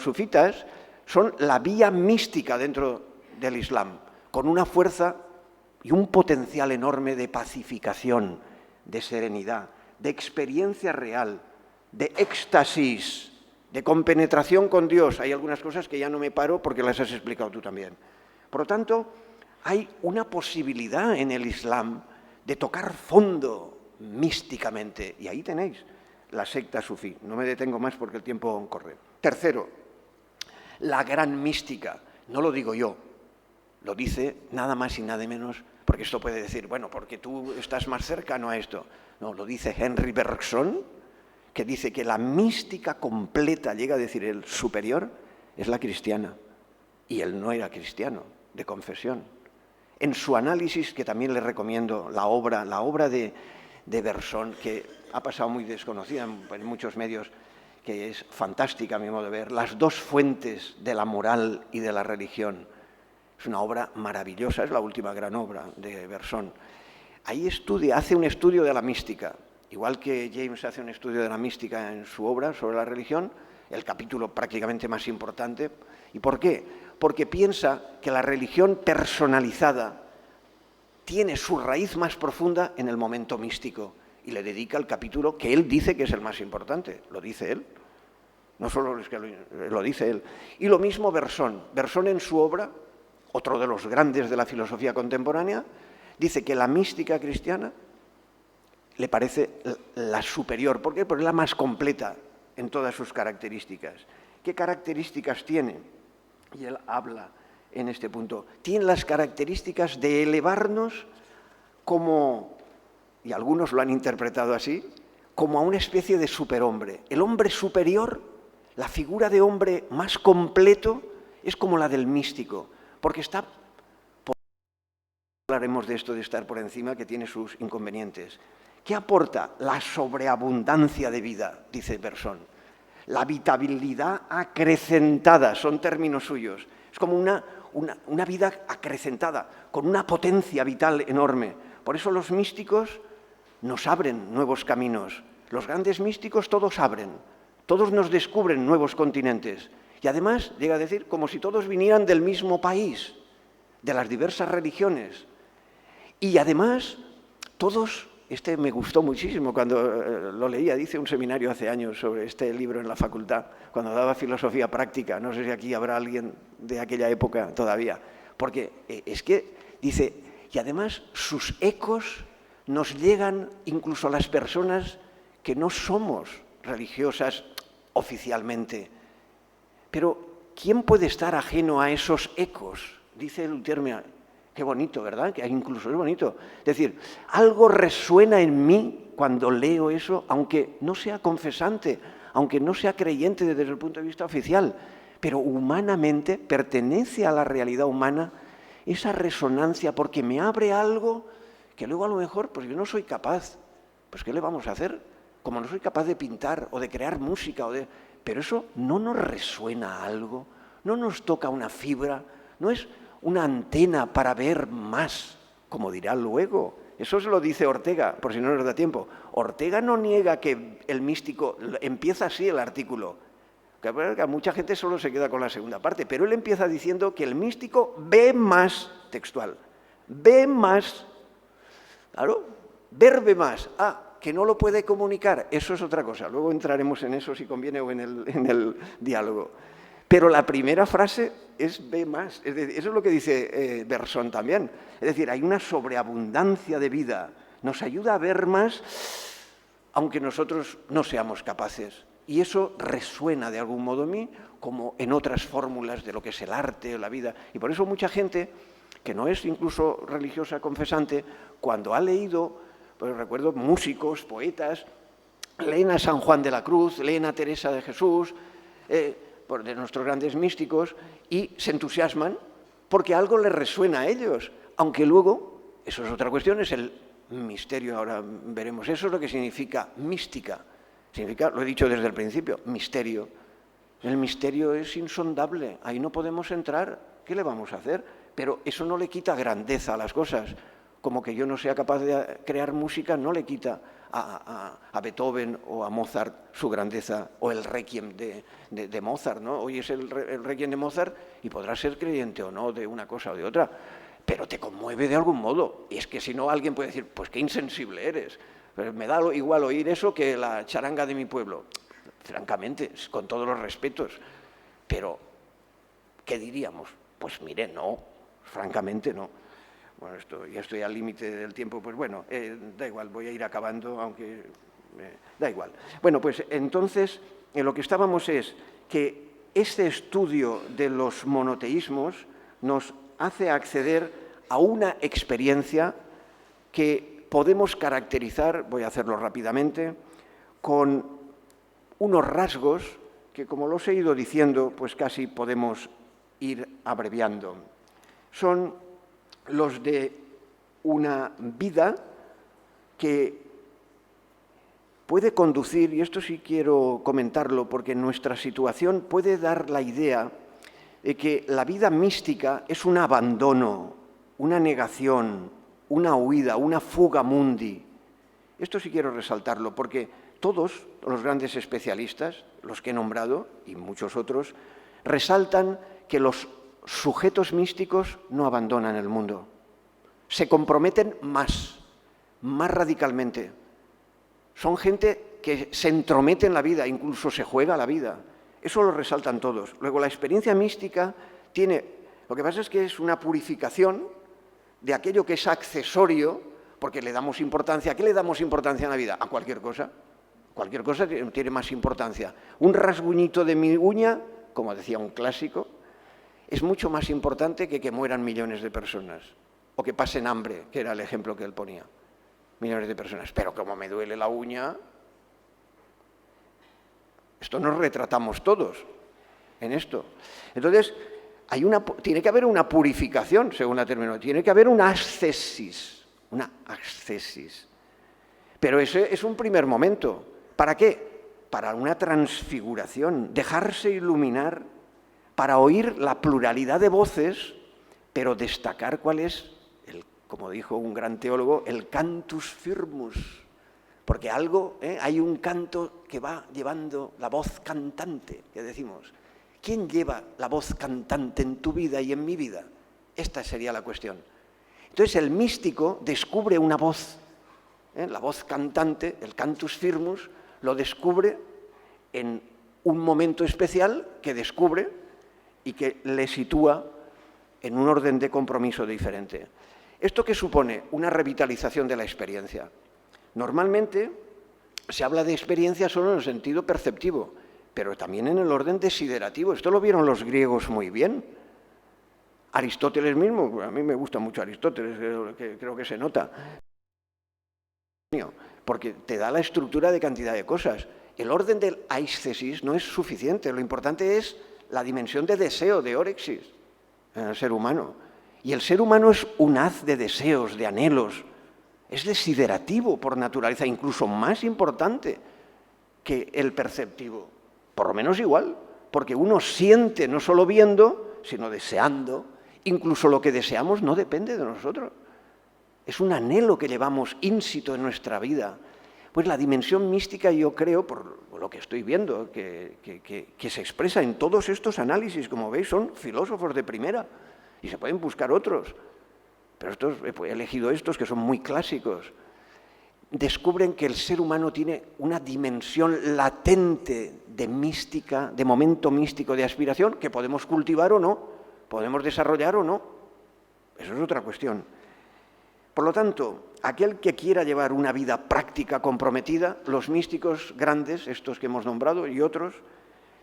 Speaker 2: sufitas son la vía mística dentro del Islam, con una fuerza y un potencial enorme de pacificación, de serenidad, de experiencia real, de éxtasis, de compenetración con Dios. Hay algunas cosas que ya no me paro porque las has explicado tú también. Por lo tanto, hay una posibilidad en el Islam de tocar fondo místicamente. Y ahí tenéis la secta sufí. No me detengo más porque el tiempo corre. Tercero, la gran mística. No lo digo yo, lo dice nada más y nada menos, porque esto puede decir, bueno, porque tú estás más cercano a esto. No, lo dice Henry Bergson, que dice que la mística completa, llega a decir el superior, es la cristiana. Y él no era cristiano, de confesión. En su análisis, que también le recomiendo, la obra de Bergson, que ha pasado muy desconocida en muchos medios, que es fantástica a mi modo de ver, Las dos fuentes de la moral y de la religión. Es una obra maravillosa, es la última gran obra de Bergson. Ahí hace un estudio de la mística. Igual que James hace un estudio de la mística en su obra sobre la religión, el capítulo prácticamente más importante. ¿Y por qué? Porque piensa que la religión personalizada tiene su raíz más profunda en el momento místico y le dedica el capítulo que él dice que es el más importante. Lo dice él. No solo es que lo dice él. Y lo mismo Bergson. Bergson en su obra, otro de los grandes de la filosofía contemporánea, dice que la mística cristiana le parece la superior. ¿Por qué? Porque es la más completa en todas sus características. ¿Qué características tiene? Y él habla en este punto. Tiene las características de elevarnos como, y algunos lo han interpretado así, como a una especie de superhombre. El hombre superior, la figura de hombre más completo, es como la del místico, porque está... Hablaremos de esto de estar por encima, que tiene sus inconvenientes. ¿Qué aporta? La sobreabundancia de vida, dice Bergson. La vitabilidad acrecentada, son términos suyos. Es como una vida acrecentada, con una potencia vital enorme. Por eso los místicos nos abren nuevos caminos. Los grandes místicos todos abren, todos nos descubren nuevos continentes. Y además, llega a decir, como si todos vinieran del mismo país, de las diversas religiones. Y además, todos... Este me gustó muchísimo cuando lo leía, dice un seminario hace años sobre este libro en la facultad, cuando daba filosofía práctica. No sé si aquí habrá alguien de aquella época todavía. Porque es que, dice, y además sus ecos nos llegan incluso a las personas que no somos religiosas oficialmente. Pero, ¿quién puede estar ajeno a esos ecos? Dice el término, Qué bonito, ¿verdad? Que incluso es bonito. Es decir, algo resuena en mí cuando leo eso, aunque no sea confesante, aunque no sea creyente desde el punto de vista oficial, pero humanamente pertenece a la realidad humana esa resonancia, porque me abre algo que luego a lo mejor pues yo no soy capaz. Pues ¿qué le vamos a hacer? Como no soy capaz de pintar o de crear música, pero eso no nos resuena algo, no nos toca una fibra, no es una antena para ver más, como dirá luego. Eso se lo dice Ortega, por si no nos da tiempo. Ortega no niega que el místico, empieza así el artículo, que mucha gente solo se queda con la segunda parte, pero él empieza diciendo que el místico ve más, textual, ve más, claro, ver ve más, que no lo puede comunicar, eso es otra cosa, luego entraremos en eso si conviene o en el diálogo. Pero la primera frase es ve más, es decir, eso es lo que dice Bersón también, es decir, hay una sobreabundancia de vida, nos ayuda a ver más, aunque nosotros no seamos capaces. Y eso resuena de algún modo en mí, como en otras fórmulas de lo que es el arte o la vida. Y por eso mucha gente, que no es incluso religiosa de cuando ha leído, pues recuerdo músicos, poetas, leen a San Juan de la Cruz, leen a Teresa de Jesús, de nuestros grandes místicos, y se entusiasman porque algo les resuena a ellos. Aunque luego, eso es otra cuestión, es el misterio, ahora veremos, eso es lo que significa mística. Significa, lo he dicho desde el principio, misterio. El misterio es insondable, ahí no podemos entrar, ¿qué le vamos a hacer? Pero eso no le quita grandeza a las cosas. Como que yo no sea capaz de crear música, no le quita a Beethoven o a Mozart su grandeza, o el Requiem de Mozart, ¿no? Hoy es el Requiem de Mozart y podrás ser creyente o no de una cosa o de otra, pero te conmueve de algún modo. Y es que si no, alguien puede decir, pues qué insensible eres. Pero me da igual oír eso que la charanga de mi pueblo. Francamente, con todos los respetos. Pero, ¿qué diríamos? Pues mire, no, francamente no. Bueno, ya estoy al límite del tiempo, pues bueno, da igual, voy a ir acabando, aunque da igual. Bueno, pues entonces, en lo que estábamos es que este estudio de los monoteísmos nos hace acceder a una experiencia que podemos caracterizar, voy a hacerlo rápidamente, con unos rasgos que, como los he ido diciendo, pues casi podemos ir abreviando. Son los de una vida que puede conducir, y esto sí quiero comentarlo, porque nuestra situación puede dar la idea de que la vida mística es un abandono, una negación, una huida, una fuga mundi. Esto sí quiero resaltarlo, porque todos los grandes especialistas, los que he nombrado, y muchos otros, resaltan que los sujetos místicos no abandonan el mundo. Se comprometen más radicalmente. Son gente que se entromete en la vida, incluso se juega la vida. Eso lo resaltan todos. Luego, la experiencia mística tiene... Lo que pasa es que es una purificación de aquello que es accesorio, porque le damos importancia. ¿A qué le damos importancia en la vida? A cualquier cosa. Cualquier cosa tiene más importancia. Un rasguñito de mi uña, como decía un clásico, es mucho más importante que mueran millones de personas, o que pasen hambre, que era el ejemplo que él ponía. Millones de personas. Pero como me duele la uña, esto nos retratamos todos en esto. Entonces, tiene que haber una purificación, según la terminología, tiene que haber una ascesis. Pero ese es un primer momento. ¿Para qué? Para una transfiguración, dejarse iluminar, para oír la pluralidad de voces, pero destacar cuál es, como dijo un gran teólogo, el cantus firmus. Porque hay un canto que va llevando la voz cantante, que decimos. ¿Quién lleva la voz cantante en tu vida y en mi vida? Esta sería la cuestión. Entonces el místico descubre una voz, la voz cantante, el cantus firmus, lo descubre en un momento especial que descubre y que le sitúa en un orden de compromiso diferente. ¿Esto qué supone? Una revitalización de la experiencia. Normalmente se habla de experiencia solo en el sentido perceptivo, pero también en el orden desiderativo. Esto lo vieron los griegos muy bien. Aristóteles mismo, a mí me gusta mucho Aristóteles, creo que se nota, porque te da la estructura de cantidad de cosas. El orden del aisthesis no es suficiente, lo importante es la dimensión de deseo, de órexis, en el ser humano. Y el ser humano es un haz de deseos, de anhelos, es desiderativo por naturaleza, incluso más importante que el perceptivo, por lo menos igual, porque uno siente no solo viendo, sino deseando. Incluso lo que deseamos no depende de nosotros. Es un anhelo que llevamos ínsito en nuestra vida. Pues la dimensión mística, yo creo, por lo que estoy viendo, que se expresa en todos estos análisis, como veis, son filósofos de primera, y se pueden buscar otros, pero he elegido estos que son muy clásicos. Descubren que el ser humano tiene una dimensión latente de mística, de momento místico, de aspiración, que podemos cultivar o no, podemos desarrollar o no. Eso es otra cuestión. Por lo tanto, aquel que quiera llevar una vida práctica comprometida, los místicos grandes, estos que hemos nombrado y otros,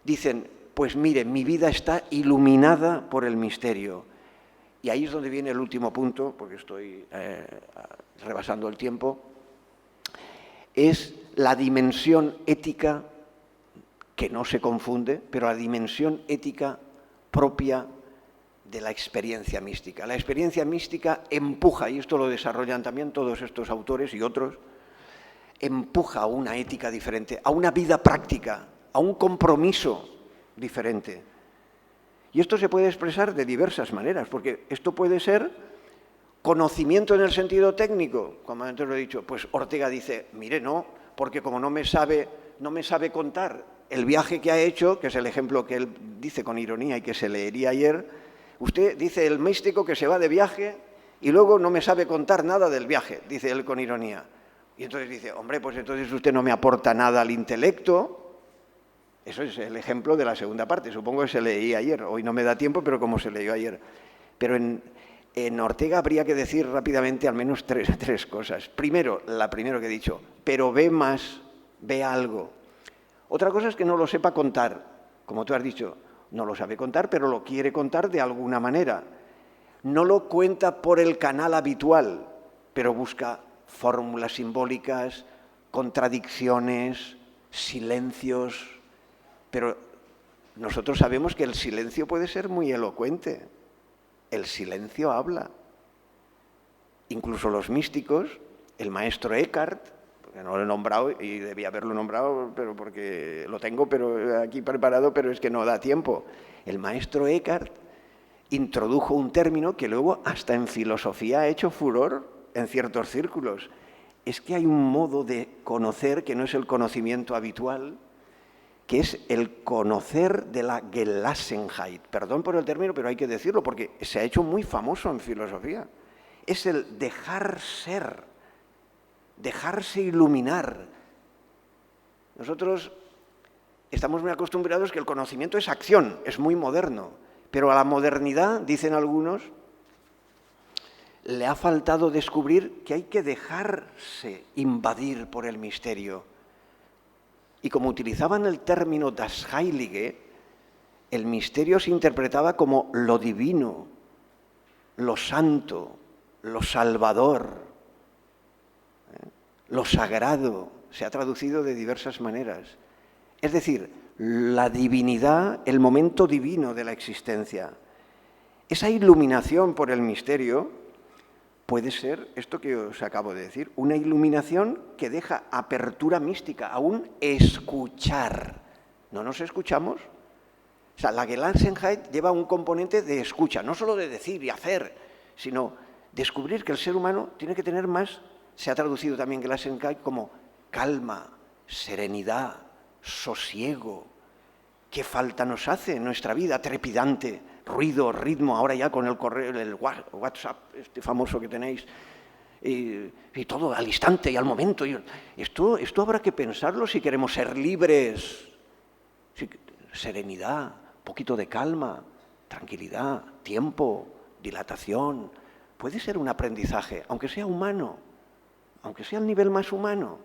Speaker 2: dicen, pues mire, mi vida está iluminada por el misterio. Y ahí es donde viene el último punto, porque estoy rebasando el tiempo, es la dimensión ética, que no se confunde, pero la dimensión ética propia de la experiencia mística. La experiencia mística empuja, y esto lo desarrollan también todos estos autores y otros, empuja a una ética diferente, a una vida práctica, a un compromiso diferente. Y esto se puede expresar de diversas maneras, porque esto puede ser conocimiento en el sentido técnico, como antes lo he dicho. Pues Ortega dice, mire, no, porque como no me sabe contar el viaje que ha hecho, que es el ejemplo que él dice con ironía y que se leería ayer. Usted dice el místico que se va de viaje y luego no me sabe contar nada del viaje, dice él con ironía. Y entonces dice, hombre, pues entonces usted no me aporta nada al intelecto. Eso es el ejemplo de la segunda parte, supongo que se leía ayer. Hoy no me da tiempo, pero como se leyó ayer. Pero en Ortega habría que decir rápidamente al menos tres cosas. Primero, la primera que he dicho, pero ve más, ve algo. Otra cosa es que no lo sepa contar, como tú has dicho. No lo sabe contar, pero lo quiere contar de alguna manera. No lo cuenta por el canal habitual, pero busca fórmulas simbólicas, contradicciones, silencios. Pero nosotros sabemos que el silencio puede ser muy elocuente. El silencio habla. Incluso los místicos, el maestro Eckhart, que no lo he nombrado y debía haberlo nombrado, pero porque lo tengo pero aquí preparado, pero es que no da tiempo. El maestro Eckhart introdujo un término que luego hasta en filosofía ha hecho furor en ciertos círculos. Es que hay un modo de conocer que no es el conocimiento habitual, que es el conocer de la Gelassenheit. Perdón por el término, pero hay que decirlo porque se ha hecho muy famoso en filosofía. Es el dejar ser, dejarse iluminar. Nosotros estamos muy acostumbrados que el conocimiento es acción, es muy moderno, pero a la modernidad, dicen algunos, le ha faltado descubrir que hay que dejarse invadir por el misterio. Y como utilizaban el término das Heilige, el misterio se interpretaba como lo divino, lo santo, lo salvador, lo sagrado. Se ha traducido de diversas maneras. Es decir, la divinidad, el momento divino de la existencia. Esa iluminación por el misterio puede ser, esto que os acabo de decir, una iluminación que deja apertura mística, a un escuchar. ¿No nos escuchamos? O sea, la Gelassenheit lleva un componente de escucha, no solo de decir y hacer, sino descubrir que el ser humano tiene que tener más, se ha traducido también Gelassenheit como calma, serenidad, sosiego. ¿Qué falta nos hace en nuestra vida trepidante? Ruido, ritmo, ahora ya con el correo, el WhatsApp, este famoso que tenéis, y todo al instante y al momento. Esto habrá que pensarlo si queremos ser libres. Serenidad, poquito de calma, tranquilidad, tiempo, dilatación. Puede ser un aprendizaje, aunque sea humano, aunque sea al nivel más humano.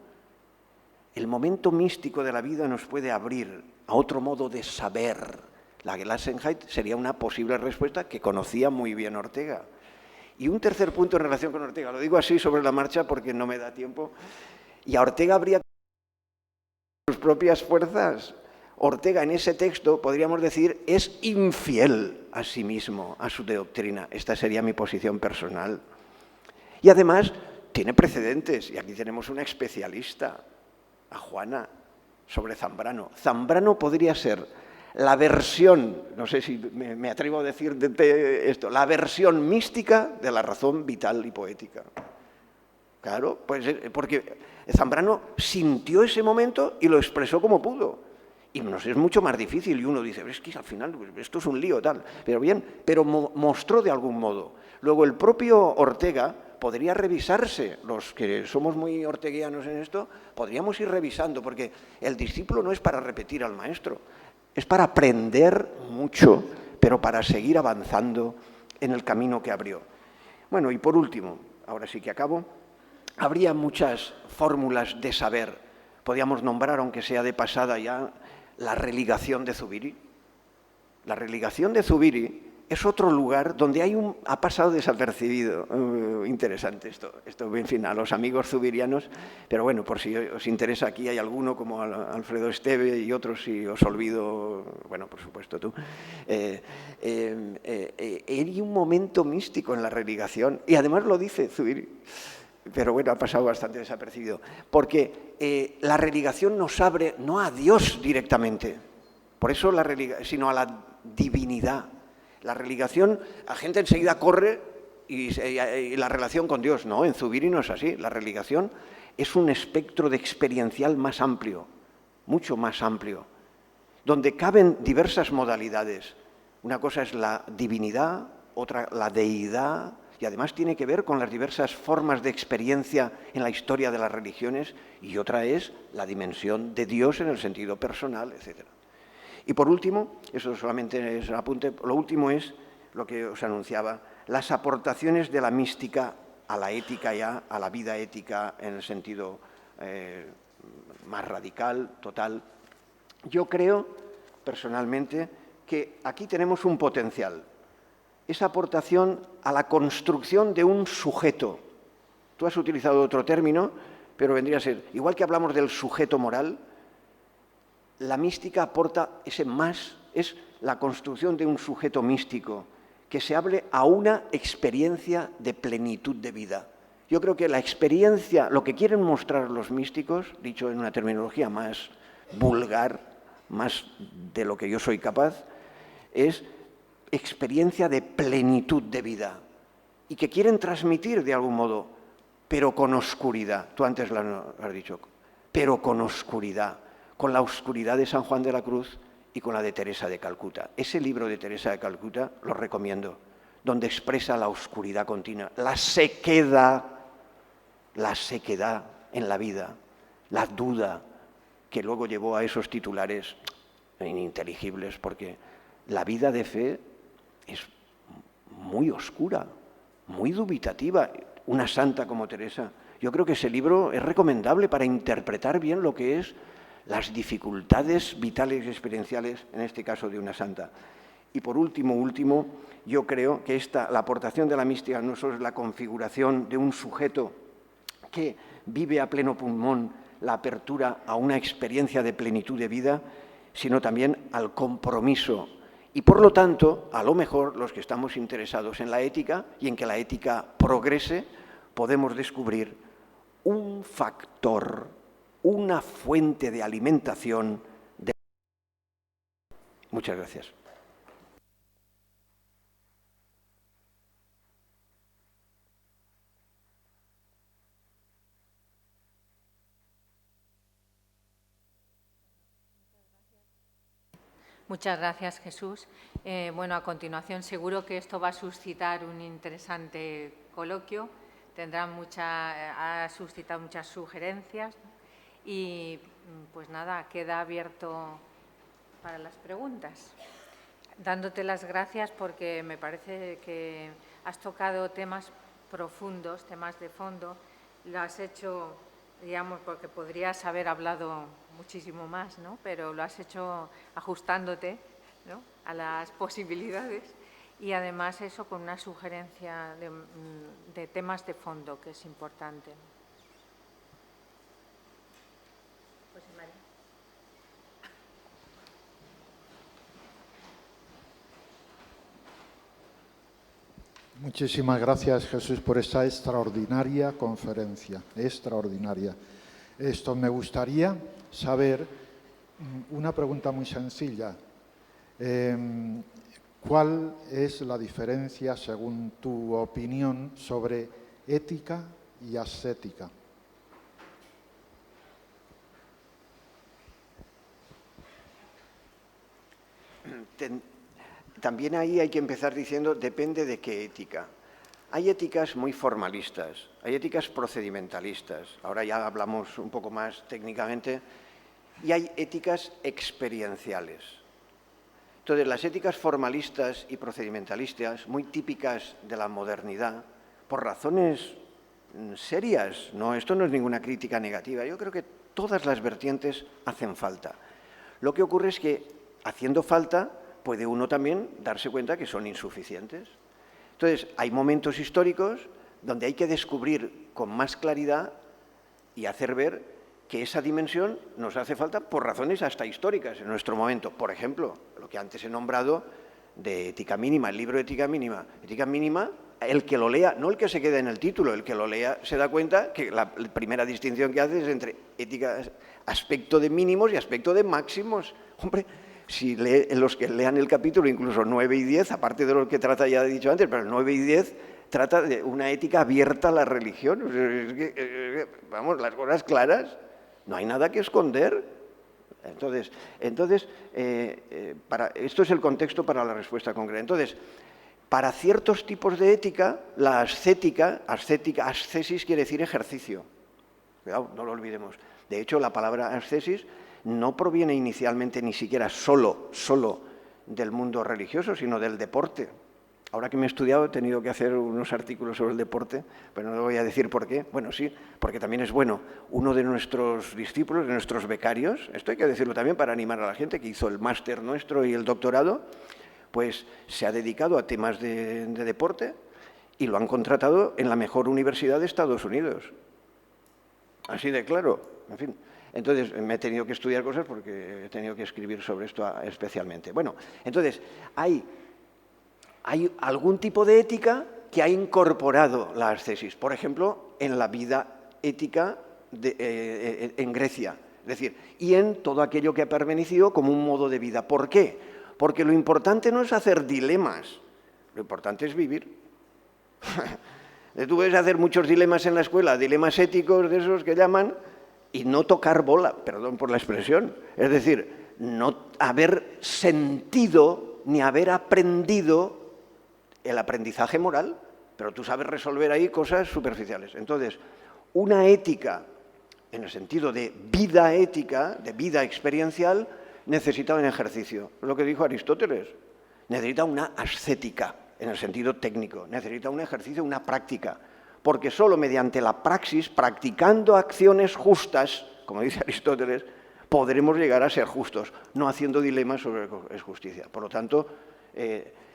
Speaker 2: El momento místico de la vida nos puede abrir a otro modo de saber, La Gelassenheit sería una posible respuesta que conocía muy bien Ortega. Y un tercer punto en relación con Ortega, lo digo así sobre la marcha porque no me da tiempo, y a Ortega habría sus propias fuerzas. Ortega en ese texto, podríamos decir, es infiel a sí mismo, a su doctrina. Esta sería mi posición personal. Y además tiene precedentes, y aquí tenemos una especialista, a Juana, sobre Zambrano. Zambrano podría ser la versión, no sé si me atrevo a decir esto, la versión mística de la razón vital y poética. Claro, pues porque Zambrano sintió ese momento y lo expresó como pudo. Y nos es mucho más difícil y uno dice, es que al final esto es un lío tal. Pero bien, pero mostró de algún modo. Luego el propio Ortega podría revisarse, los que somos muy orteguianos en esto, podríamos ir revisando, porque el discípulo no es para repetir al maestro, es para aprender mucho, pero para seguir avanzando en el camino que abrió. Bueno, y por último, ahora sí que acabo, habría muchas fórmulas de saber. Podríamos nombrar, aunque sea de pasada ya, la religación de Zubiri. La religación de Zubiri es otro lugar donde ha pasado desapercibido. Interesante esto, en fin, a los amigos zubirianos, pero bueno, por si os interesa, aquí hay alguno como Alfredo Esteve y otros, si os olvido, bueno, por supuesto tú. Hay un momento místico en la religación, y además lo dice Zubiri, pero bueno, ha pasado bastante desapercibido, porque la religación nos abre no a Dios directamente, por eso sino a la divinidad. La religación, la gente enseguida corre y la relación con Dios. No, en Zubiri no es así. La religación es un espectro de experiencial más amplio, mucho más amplio, donde caben diversas modalidades. Una cosa es la divinidad, otra la deidad, y además tiene que ver con las diversas formas de experiencia en la historia de las religiones, y otra es la dimensión de Dios en el sentido personal, etc. Y por último, eso solamente es un apunte, lo último es lo que os anunciaba, las aportaciones de la mística a la ética ya, a la vida ética en el sentido más radical, total. Yo creo, personalmente, que aquí tenemos un potencial. Esa aportación a la construcción de un sujeto. Tú has utilizado otro término, pero vendría a ser, igual que hablamos del sujeto moral, la mística aporta ese más, es la construcción de un sujeto místico que se hable a una experiencia de plenitud de vida. Yo creo que la experiencia, lo que quieren mostrar los místicos, dicho en una terminología más vulgar, más de lo que yo soy capaz, es experiencia de plenitud de vida y que quieren transmitir de algún modo, pero con oscuridad. Tú antes lo has dicho, pero con oscuridad. Con la oscuridad de San Juan de la Cruz y con la de Teresa de Calcuta. Ese libro de Teresa de Calcuta lo recomiendo, donde expresa la oscuridad continua, la sequedad en la vida, la duda, que luego llevó a esos titulares ininteligibles, porque la vida de fe es muy oscura, muy dubitativa. Una santa como Teresa. Yo creo que ese libro es recomendable para interpretar bien lo que es las dificultades vitales y experienciales, en este caso de una santa. Y por último, yo creo que la aportación de la mística no solo es la configuración de un sujeto que vive a pleno pulmón la apertura a una experiencia de plenitud de vida, sino también al compromiso. Y por lo tanto, a lo mejor los que estamos interesados en la ética y en que la ética progrese, podemos descubrir un factor, una fuente de alimentación. Muchas gracias.
Speaker 1: Muchas gracias, Jesús. Bueno, a continuación seguro que esto va a suscitar un interesante coloquio. Ha suscitado muchas sugerencias y, pues nada, queda abierto para las preguntas. Dándote las gracias porque me parece que has tocado temas profundos, temas de fondo. Lo has hecho, digamos, porque podrías haber hablado muchísimo más, ¿no? Pero lo has hecho ajustándote ¿no?, a las posibilidades, y además eso con una sugerencia de temas de fondo, que es importante. José María.
Speaker 3: Muchísimas gracias, Jesús, por esta extraordinaria conferencia, extraordinaria. Me gustaría saber una pregunta muy sencilla. ¿Cuál es la diferencia, según tu opinión, sobre ética y ascética?
Speaker 2: También ahí hay que empezar diciendo, depende de qué ética. Hay éticas muy formalistas, hay éticas procedimentalistas, ahora ya hablamos un poco más técnicamente, y hay éticas experienciales. Entonces, las éticas formalistas y procedimentalistas, muy típicas de la modernidad, por razones serias, no, esto no es ninguna crítica negativa, yo creo que todas las vertientes hacen falta. Lo que ocurre es que, haciendo falta, puede uno también darse cuenta que son insuficientes. Entonces, hay momentos históricos donde hay que descubrir con más claridad y hacer ver que esa dimensión nos hace falta por razones hasta históricas en nuestro momento. Por ejemplo, lo que antes he nombrado de ética mínima, el libro de ética mínima. Ética mínima, el que lo lea, no el que se queda en el título, el que lo lea se da cuenta que la primera distinción que hace es entre ética, aspecto de mínimos y aspecto de máximos. Hombre, si los que lean el capítulo, incluso 9 y 10, aparte de lo que trata, ya he dicho antes, pero el 9 y 10 trata de una ética abierta a la religión. Vamos, las cosas claras, no hay nada que esconder. Entonces esto es el contexto para la respuesta concreta. Entonces, para ciertos tipos de ética, la ascesis quiere decir ejercicio. Cuidado, no lo olvidemos. De hecho, la palabra ascesis no proviene inicialmente ni siquiera solo del mundo religioso, sino del deporte. Ahora que me he estudiado he tenido que hacer unos artículos sobre el deporte, pero no le voy a decir por qué. Bueno, sí, porque también es bueno. Uno de nuestros discípulos, de nuestros becarios, esto hay que decirlo también para animar a la gente, que hizo el máster nuestro y el doctorado, pues se ha dedicado a temas de deporte y lo han contratado en la mejor universidad de Estados Unidos. Así de claro, en fin. Entonces, me he tenido que estudiar cosas porque he tenido que escribir sobre esto especialmente. Bueno, entonces, hay algún tipo de ética que ha incorporado la ascesis. Por ejemplo, en la vida ética en Grecia. Es decir, y en todo aquello que ha permanecido como un modo de vida. ¿Por qué? Porque lo importante no es hacer dilemas, lo importante es vivir. Tú puedes hacer muchos dilemas en la escuela, dilemas éticos de esos que llaman, y no tocar bola, perdón por la expresión. Es decir, no haber sentido ni haber aprendido el aprendizaje moral, pero tú sabes resolver ahí cosas superficiales. Entonces, una ética, en el sentido de vida ética, de vida experiencial, necesita un ejercicio. Es lo que dijo Aristóteles. Necesita una ascética, en el sentido técnico. Necesita un ejercicio, una práctica. Porque solo mediante la praxis, practicando acciones justas, como dice Aristóteles, podremos llegar a ser justos, no haciendo dilemas sobre es justicia. Por lo tanto,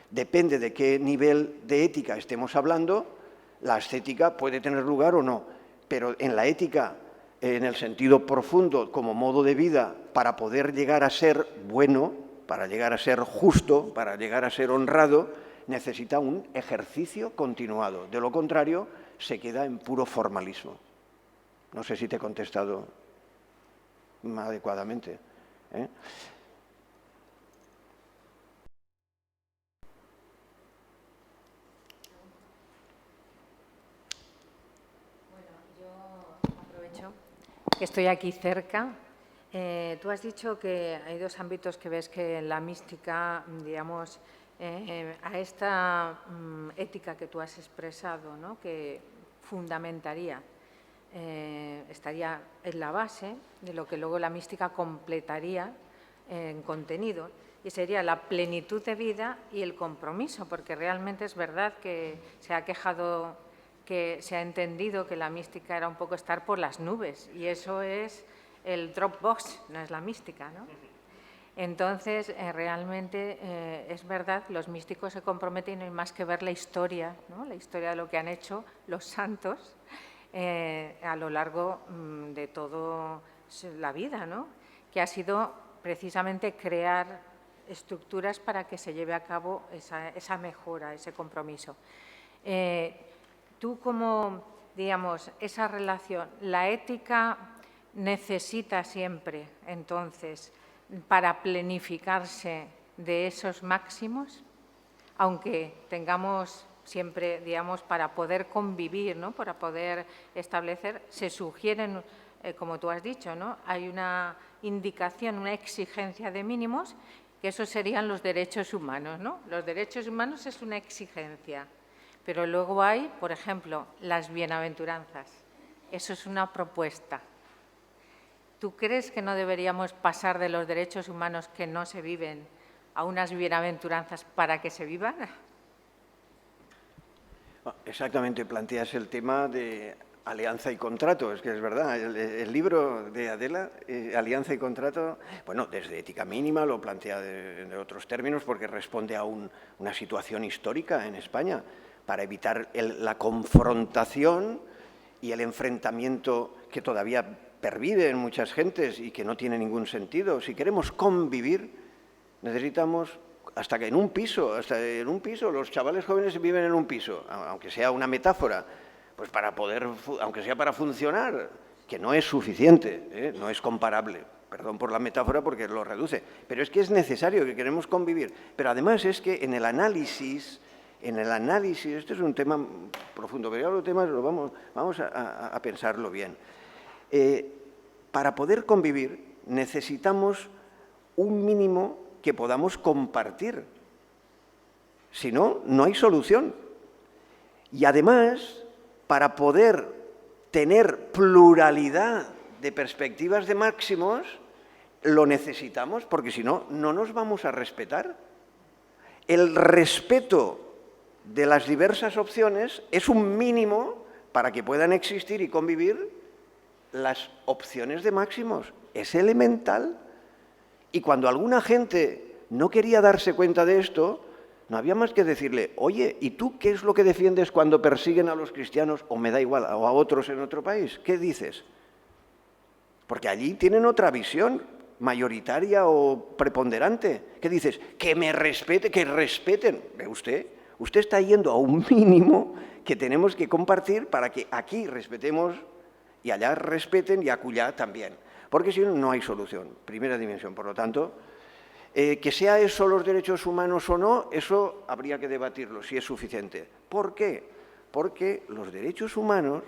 Speaker 2: depende de qué nivel de ética estemos hablando, la ascética puede tener lugar o no. Pero en la ética, en el sentido profundo, como modo de vida, para poder llegar a ser bueno, para llegar a ser justo, para llegar a ser honrado, necesita un ejercicio continuado. De lo contrario, se queda en puro formalismo. No sé si te he contestado adecuadamente.
Speaker 1: Bueno, yo aprovecho que estoy aquí cerca. Tú has dicho que hay dos ámbitos que ves que la mística, digamos, a esta ética que tú has expresado, ¿no?, que fundamentaría, estaría en la base de lo que luego la mística completaría en contenido, y sería la plenitud de vida y el compromiso, porque realmente es verdad que se ha quejado, que se ha entendido que la mística era un poco estar por las nubes, y eso es el Dropbox, no es la mística, ¿no? Entonces, realmente es verdad, los místicos se comprometen y más que ver la historia, ¿no? La historia de lo que han hecho los santos a lo largo de toda la vida, ¿no? Que ha sido precisamente crear estructuras para que se lleve a cabo esa mejora, ese compromiso. Tú como, digamos, esa relación, la ética necesita siempre, entonces, para planificarse de esos máximos, aunque tengamos siempre, digamos, para poder convivir, ¿no? Para poder establecer, se sugieren, como tú has dicho, ¿no? Hay una indicación, una exigencia de mínimos, que esos serían los derechos humanos, ¿no? Los derechos humanos es una exigencia, pero luego hay, por ejemplo, las bienaventuranzas. Eso es una propuesta. ¿Tú crees que no deberíamos pasar de los derechos humanos que no se viven a unas bienaventuranzas para que se vivan?
Speaker 2: Exactamente, planteas el tema de alianza y contrato, es que es verdad, el libro de Adela, Alianza y Contrato, bueno, desde ética mínima lo plantea de otros términos porque responde a una situación histórica en España para evitar la confrontación y el enfrentamiento que todavía pervive en muchas gentes y que no tiene ningún sentido. Si queremos convivir, necesitamos, hasta en un piso, los chavales jóvenes viven en un piso, aunque sea una metáfora, pues para poder, aunque sea para funcionar, que no es suficiente, no es comparable. Perdón por la metáfora porque lo reduce, pero es que es necesario, que queremos convivir. Pero además es que en el análisis, este es un tema profundo, pero ya los temas vamos a pensarlo bien. Para poder convivir necesitamos un mínimo que podamos compartir. Si no, no hay solución. Y además, para poder tener pluralidad de perspectivas de máximos, lo necesitamos, porque si no, no nos vamos a respetar. El respeto de las diversas opciones es un mínimo para que puedan existir y convivir las opciones de máximos. Es elemental. Y cuando alguna gente no quería darse cuenta de esto, no había más que decirle, oye, ¿y tú qué es lo que defiendes cuando persiguen a los cristianos, o me da igual, o a otros en otro país? ¿Qué dices? Porque allí tienen otra visión mayoritaria o preponderante. ¿Qué dices? Que me respete, que respeten. ¿Ve usted? Usted está yendo a un mínimo que tenemos que compartir para que aquí respetemos y allá respeten y acullá también. Porque si no, no hay solución. Primera dimensión. Por lo tanto, que sea eso los derechos humanos o no, eso habría que debatirlo, si es suficiente. ¿Por qué? Porque los derechos humanos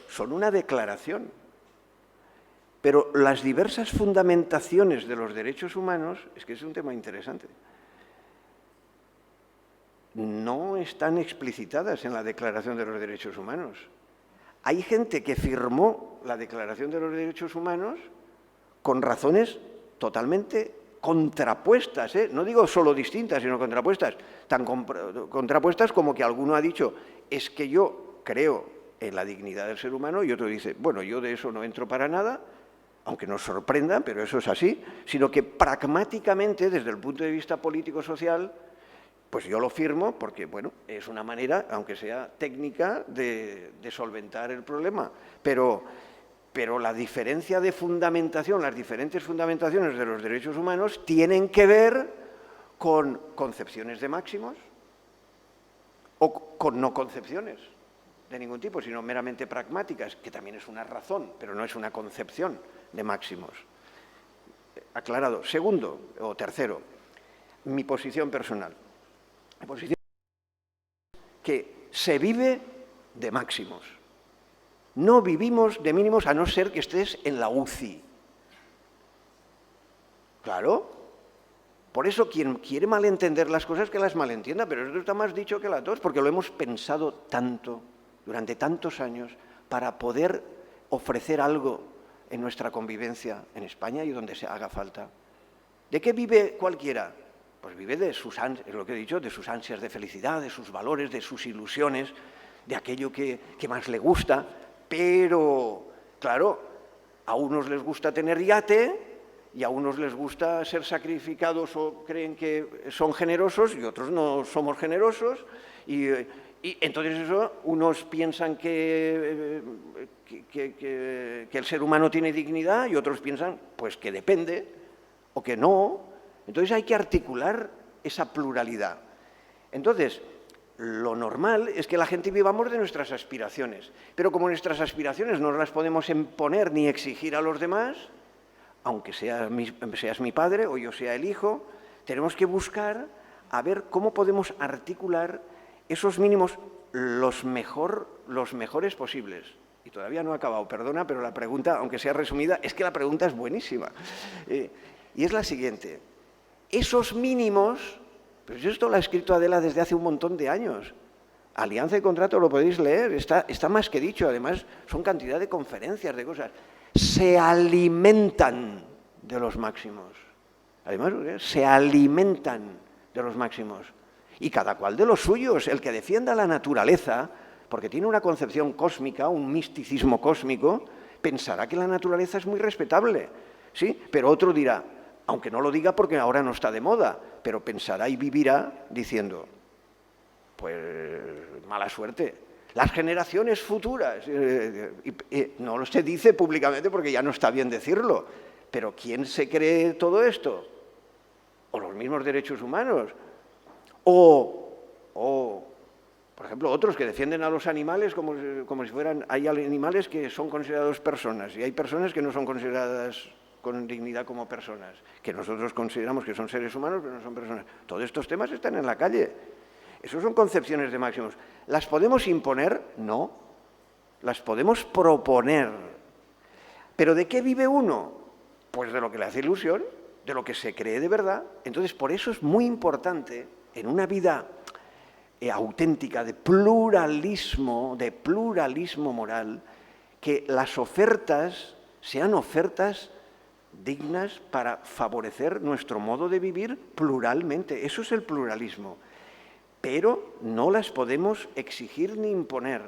Speaker 2: son una declaración. Pero las diversas fundamentaciones de los derechos humanos, es que es un tema interesante, no están explicitadas en la Declaración de los Derechos Humanos. Hay gente que firmó la Declaración de los Derechos Humanos con razones totalmente contrapuestas, no digo solo distintas, sino contrapuestas, tan contrapuestas como que alguno ha dicho, es que yo creo en la dignidad del ser humano, y otro dice, bueno, yo de eso no entro para nada, aunque nos sorprenda, pero eso es así, sino que pragmáticamente, desde el punto de vista político-social, pues yo lo firmo porque, bueno, es una manera, aunque sea técnica, de solventar el problema. Pero la diferencia de fundamentación, las diferentes fundamentaciones de los derechos humanos tienen que ver con concepciones de máximos o con no concepciones de ningún tipo, sino meramente pragmáticas, que también es una razón, pero no es una concepción de máximos. Aclarado. Segundo o tercero, mi posición personal. Mi posición es que se vive de máximos. No vivimos de mínimos a no ser que estés en la UCI. Claro. Por eso quien quiere malentender las cosas que las malentienda, pero esto está más dicho que la tos, porque lo hemos pensado tanto, durante tantos años, para poder ofrecer algo en nuestra convivencia en España y donde se haga falta. ¿De qué vive cualquiera? Pues vive de sus, es lo que he dicho, de sus ansias de felicidad, de sus valores, de sus ilusiones, de aquello que más le gusta. Pero, claro, a unos les gusta tener yate y a unos les gusta ser sacrificados o creen que son generosos y otros no somos generosos, y entonces eso, unos piensan que el ser humano tiene dignidad y otros piensan pues que depende o que no. Entonces hay que articular esa pluralidad. Entonces, lo normal es que la gente vivamos de nuestras aspiraciones, pero como nuestras aspiraciones no las podemos imponer ni exigir a los demás, aunque seas mi padre o yo sea el hijo, tenemos que buscar a ver cómo podemos articular esos mínimos los mejores posibles. Y todavía no he acabado, perdona, pero la pregunta, aunque sea resumida, es que la pregunta es buenísima. Y es la siguiente. Esos mínimos, pues esto lo ha escrito Adela desde hace un montón de años. Alianza y contrato lo podéis leer, está más que dicho, además son cantidad de conferencias, de cosas. Se alimentan de los máximos. Además, se alimentan de los máximos. Y cada cual de los suyos, el que defienda la naturaleza, porque tiene una concepción cósmica, un misticismo cósmico, pensará que la naturaleza es muy respetable, ¿sí? Pero otro dirá, aunque no lo diga porque ahora no está de moda, pero pensará y vivirá diciendo, pues mala suerte. Las generaciones futuras, no se dice públicamente porque ya no está bien decirlo, pero ¿quién se cree todo esto? O los mismos derechos humanos, o por ejemplo, otros que defienden a los animales como si fueran... Hay animales que son considerados personas y hay personas que no son consideradas con dignidad como personas, que nosotros consideramos que son seres humanos, pero no son personas. Todos estos temas están en la calle. Esas son concepciones de máximos. ¿Las podemos imponer? No. Las podemos proponer. ¿Pero de qué vive uno? Pues de lo que le hace ilusión, de lo que se cree de verdad. Entonces, por eso es muy importante, en una vida auténtica de pluralismo moral, que las ofertas sean ofertas dignas para favorecer nuestro modo de vivir pluralmente. Eso es el pluralismo. Pero no las podemos exigir ni imponer,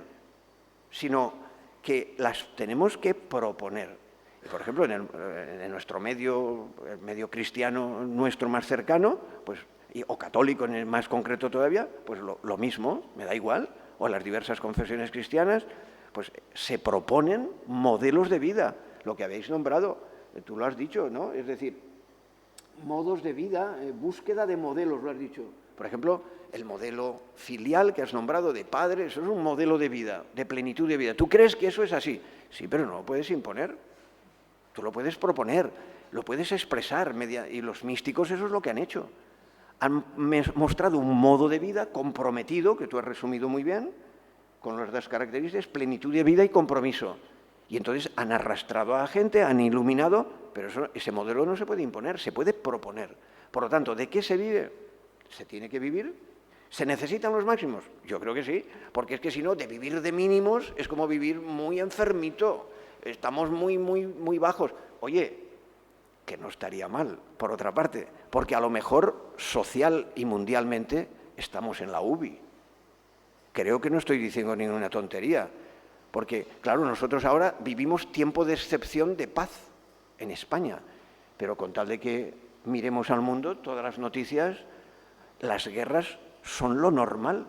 Speaker 2: sino que las tenemos que proponer. Y por ejemplo, en nuestro medio, el medio cristiano nuestro más cercano, pues, o católico en el más concreto todavía, pues lo mismo, me da igual, o en las diversas confesiones cristianas, pues se proponen modelos de vida, lo que habéis nombrado, tú lo has dicho, ¿no? Es decir, modos de vida, búsqueda de modelos, lo has dicho. Por ejemplo, el modelo filial que has nombrado de padre, eso es un modelo de vida, de plenitud de vida. ¿Tú crees que eso es así? Sí, pero no lo puedes imponer. Tú lo puedes proponer, lo puedes expresar, y los místicos eso es lo que han hecho. Han mostrado un modo de vida comprometido, que tú has resumido muy bien, con las dos características, plenitud de vida y compromiso. Y entonces han arrastrado a la gente, han iluminado, pero ese modelo no se puede imponer, se puede proponer. Por lo tanto, ¿de qué se vive? ¿Se tiene que vivir? ¿Se necesitan los máximos? Yo creo que sí, porque es que si no, de vivir de mínimos es como vivir muy enfermito, estamos muy bajos. Oye, que no estaría mal, por otra parte, porque a lo mejor social y mundialmente estamos en la UBI. Creo que no estoy diciendo ninguna tontería, porque, claro, nosotros ahora vivimos tiempo de excepción de paz en España, pero con tal de que miremos al mundo, todas las noticias, las guerras son lo normal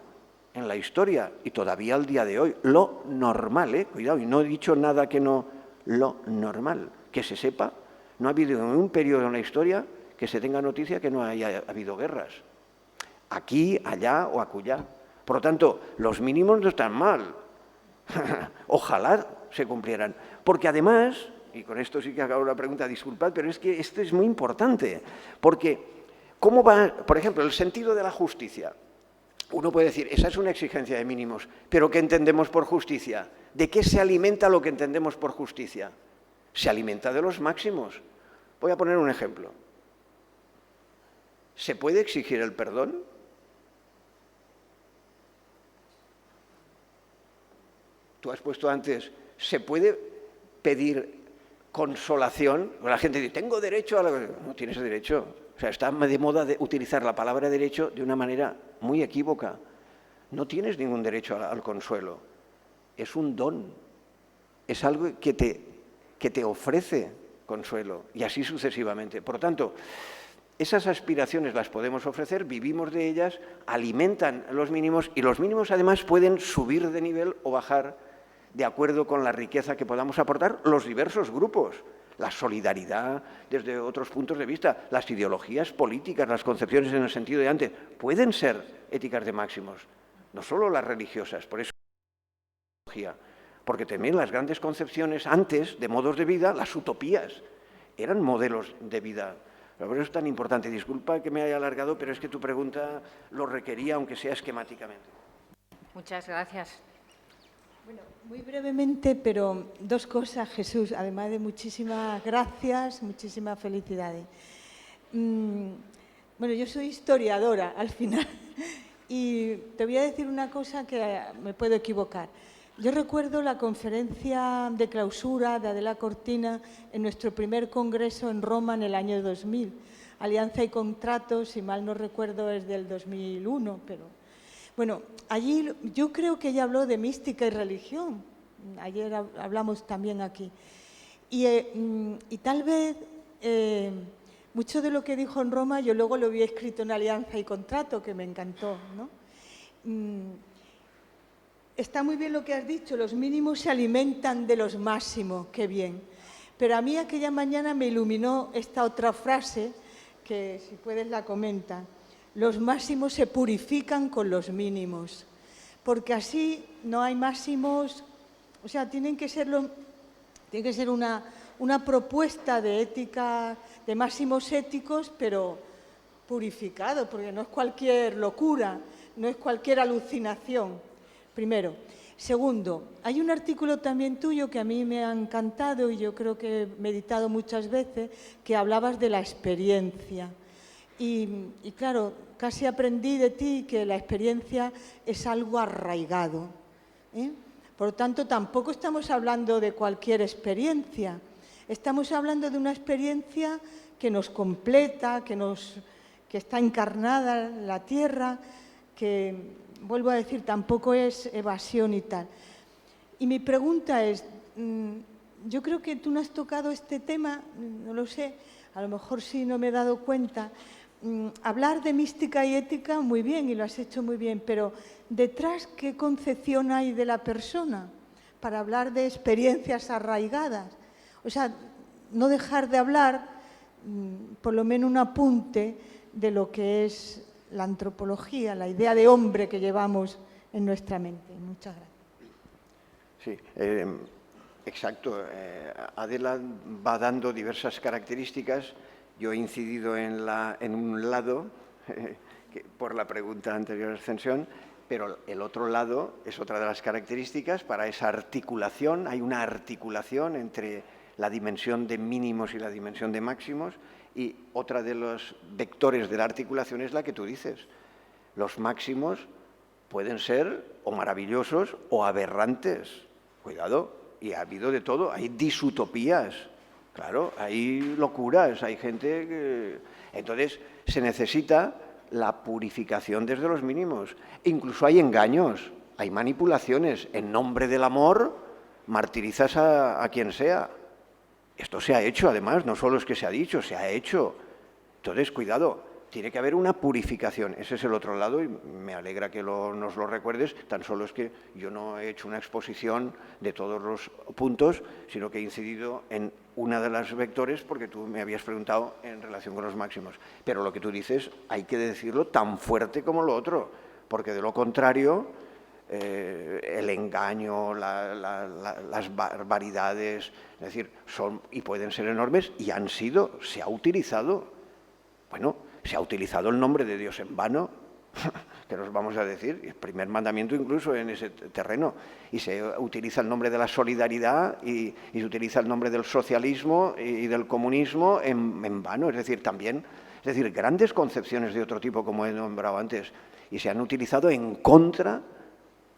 Speaker 2: en la historia y todavía al día de hoy, lo normal, cuidado, y no he dicho nada que no, lo normal, que se sepa. No ha habido en un periodo en la historia que se tenga noticia que no haya habido guerras. Aquí, allá o acullá. Por lo tanto, los mínimos no están mal. Ojalá se cumplieran. Porque además, y con esto sí que acabo la pregunta, disculpad, pero es que esto es muy importante. Porque, ¿cómo va, por ejemplo, el sentido de la justicia? Uno puede decir, esa es una exigencia de mínimos, pero ¿qué entendemos por justicia? ¿De qué se alimenta lo que entendemos por justicia? Se alimenta de los máximos. Voy a poner un ejemplo. ¿Se puede exigir el perdón? Tú has puesto antes, ¿se puede pedir consolación? La gente dice, tengo derecho a la... No tienes derecho. O sea, está de moda de utilizar la palabra derecho de una manera muy equívoca. No tienes ningún derecho al consuelo. Es un don. Es algo que te ofrece consuelo, y así sucesivamente. Por lo tanto, esas aspiraciones las podemos ofrecer, vivimos de ellas, alimentan los mínimos, y los mínimos además pueden subir de nivel o bajar de acuerdo con la riqueza que podamos aportar los diversos grupos. La solidaridad desde otros puntos de vista, las ideologías políticas, las concepciones en el sentido de antes, pueden ser éticas de máximos, no solo las religiosas, por eso porque también las grandes concepciones antes de modos de vida, las utopías, eran modelos de vida. Por eso es tan importante. Disculpa que me haya alargado, pero es que tu pregunta lo requería, aunque sea esquemáticamente.
Speaker 1: Muchas gracias.
Speaker 4: Bueno, muy brevemente, pero dos cosas, Jesús, además de muchísimas gracias, muchísimas felicidades. Bueno, yo soy historiadora al final y te voy a decir una cosa que me puedo equivocar. Yo recuerdo la conferencia de clausura de Adela Cortina en nuestro primer congreso en Roma en el año 2000. Alianza y Contratos, si mal no recuerdo, es del 2001, pero... Bueno, allí yo creo que ella habló de mística y religión. Ayer hablamos también aquí. Y tal vez mucho de lo que dijo en Roma yo luego lo había escrito en Alianza y Contrato, que me encantó, ¿no? Está muy bien lo que has dicho, los mínimos se alimentan de los máximos, qué bien. Pero a mí aquella mañana me iluminó esta otra frase, que si puedes la comenta. Los máximos se purifican con los mínimos, porque así no hay máximos, o sea, tiene que ser una propuesta de ética, de máximos éticos, pero purificado, porque no es cualquier locura, no es cualquier alucinación, primero. Segundo, hay un artículo también tuyo que a mí me ha encantado y yo creo que he meditado muchas veces, que hablabas de la experiencia. Y claro, casi aprendí de ti que la experiencia es algo arraigado, ¿eh? Por lo tanto, tampoco estamos hablando de cualquier experiencia. Estamos hablando de una experiencia que nos completa, que está encarnada en la tierra, que, vuelvo a decir, tampoco es evasión y tal. Y mi pregunta es, yo creo que tú no has tocado este tema, no lo sé, a lo mejor sí no me he dado cuenta. Hablar de mística y ética muy bien, y lo has hecho muy bien, pero detrás, ¿qué concepción hay de la persona para hablar de experiencias arraigadas? O sea, no dejar de hablar, por lo menos un apunte de lo que es la antropología, la idea de hombre que llevamos en nuestra mente. Muchas gracias.
Speaker 2: Sí, exacto. Adela va dando diversas características. Yo he incidido en un lado, por la pregunta anterior, Ascensión, pero el otro lado es otra de las características para esa articulación. Hay una articulación entre la dimensión de mínimos y la dimensión de máximos, y otra de los vectores de la articulación es la que tú dices. Los máximos pueden ser o maravillosos o aberrantes. Cuidado, y ha habido de todo. Hay disutopías. Claro, hay locuras, hay gente que... Entonces, se necesita la purificación desde los mínimos. Incluso hay engaños, hay manipulaciones. En nombre del amor, martirizas a quien sea. Esto se ha hecho, además, no solo es que se ha dicho, se ha hecho. Entonces, cuidado, tiene que haber una purificación. Ese es el otro lado y me alegra que nos lo recuerdes. Tan solo es que yo no he hecho una exposición de todos los puntos, sino que he incidido en una de las vectores porque tú me habías preguntado en relación con los máximos. Pero lo que tú dices hay que decirlo tan fuerte como lo otro, porque de lo contrario, el engaño, las barbaridades, es decir, son y pueden ser enormes y han sido, se ha utilizado. Bueno, se ha utilizado el nombre de Dios en vano, que nos vamos a decir, el primer mandamiento incluso en ese terreno, y se utiliza el nombre de la solidaridad y se utiliza el nombre del socialismo y del comunismo en vano, es decir, también, grandes concepciones de otro tipo, como he nombrado antes, y se han utilizado en contra,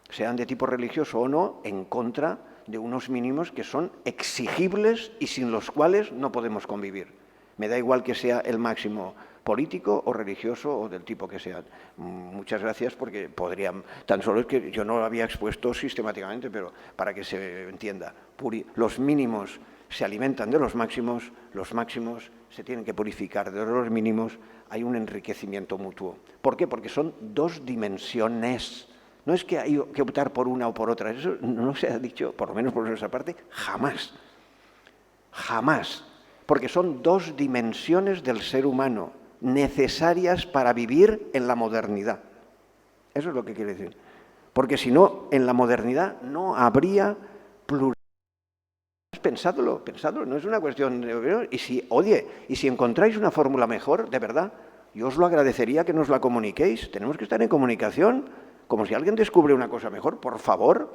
Speaker 2: sean de tipo religioso o no, en contra de unos mínimos que son exigibles y sin los cuales no podemos convivir. Me da igual que sea el máximo político o religioso o del tipo que sea. Muchas gracias porque podrían, tan solo es que yo no lo había expuesto sistemáticamente, pero para que se entienda, los mínimos se alimentan de los máximos se tienen que purificar de los mínimos, hay un enriquecimiento mutuo. ¿Por qué? Porque son dos dimensiones. No es que hay que optar por una o por otra, eso no se ha dicho, por lo menos por nuestra parte, jamás. Jamás. Porque son dos dimensiones del ser humano necesarias para vivir en la modernidad. Eso es lo que quiere decir. Porque si no, en la modernidad no habría pluralidad. Pensadlo, no es una cuestión de... Y si encontráis una fórmula mejor, de verdad, yo os lo agradecería que nos la comuniquéis. Tenemos que estar en comunicación, como si alguien descubre una cosa mejor, por favor.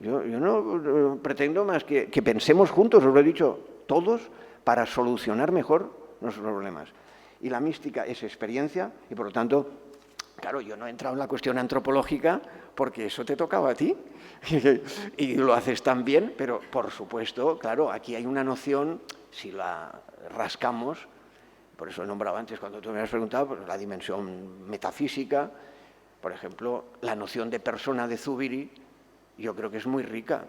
Speaker 2: Yo no pretendo más que pensemos juntos, os lo he dicho, todos, para solucionar mejor nuestros problemas. Y la mística es experiencia y, por lo tanto, claro, yo no he entrado en la cuestión antropológica porque eso te tocaba a ti y lo haces tan bien, pero, por supuesto, claro, aquí hay una noción, si la rascamos, por eso he nombrado antes, cuando tú me has preguntado, pues, la dimensión metafísica, por ejemplo, la noción de persona de Zubiri, yo creo que es muy rica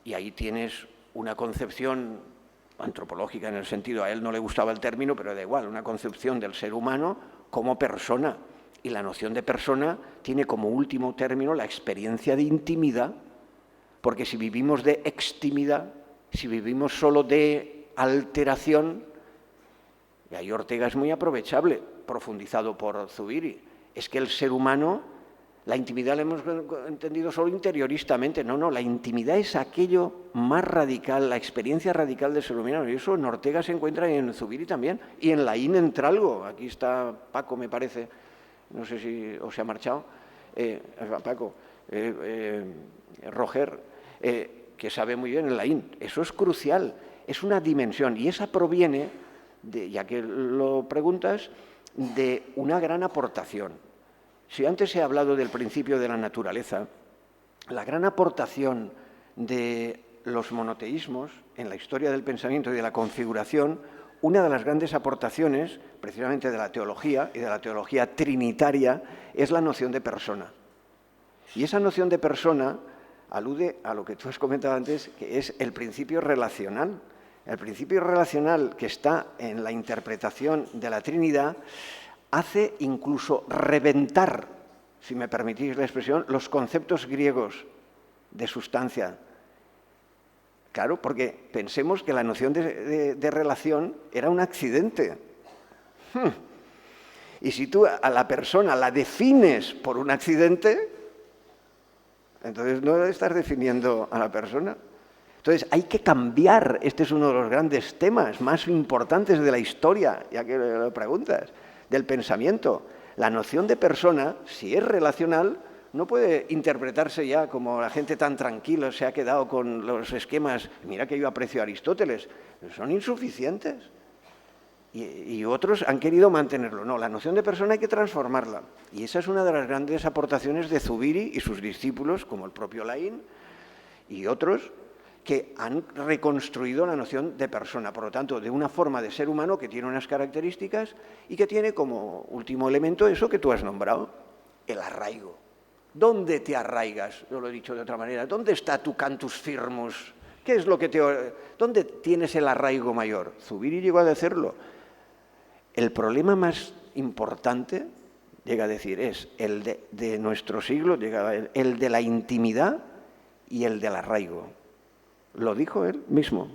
Speaker 2: y ahí tienes una concepción antropológica en el sentido, a él no le gustaba el término, pero da igual, una concepción del ser humano como persona. Y la noción de persona tiene como último término la experiencia de intimidad, porque si vivimos de extimidad, si vivimos solo de alteración, y ahí Ortega es muy aprovechable, profundizado por Zubiri, es que el ser humano, la intimidad la hemos entendido solo interioristamente, no, la intimidad es aquello más radical, la experiencia radical del ser humano, y eso en Ortega se encuentra y en Zubiri también, y en Laín entra algo, aquí está Paco, me parece, no sé si os se ha marchado, Paco, Roger, que sabe muy bien el Laín. Eso es crucial, es una dimensión y esa proviene, ya que lo preguntas, de una gran aportación. Si antes he hablado del principio de la naturaleza, la gran aportación de los monoteísmos en la historia del pensamiento y de la configuración, una de las grandes aportaciones, precisamente de la teología y de la teología trinitaria, es la noción de persona. Y esa noción de persona alude a lo que tú has comentado antes, que es el principio relacional. El principio relacional que está en la interpretación de la Trinidad hace incluso reventar, si me permitís la expresión, los conceptos griegos de sustancia. Claro, porque pensemos que la noción de relación era un accidente. Y si tú a la persona la defines por un accidente, entonces no estás definiendo a la persona. Entonces hay que cambiar, este es uno de los grandes temas más importantes de la historia, ya que lo preguntas, del pensamiento. La noción de persona, si es relacional, no puede interpretarse ya como la gente tan tranquila se ha quedado con los esquemas. Mira que yo aprecio a Aristóteles, son insuficientes. Y otros han querido mantenerlo. No, la noción de persona hay que transformarla. Y esa es una de las grandes aportaciones de Zubiri y sus discípulos, como el propio Laín y otros, que han reconstruido la noción de persona. Por lo tanto, de una forma de ser humano que tiene unas características y que tiene como último elemento eso que tú has nombrado, el arraigo. ¿Dónde te arraigas? Yo lo he dicho de otra manera. ¿Dónde está tu cantus firmus? ¿Qué es lo que ¿Dónde tienes el arraigo mayor? Zubiri llegó a decirlo. El problema más importante, llega a decir, es el de nuestro siglo, el de la intimidad y el del arraigo. Lo dijo él mismo.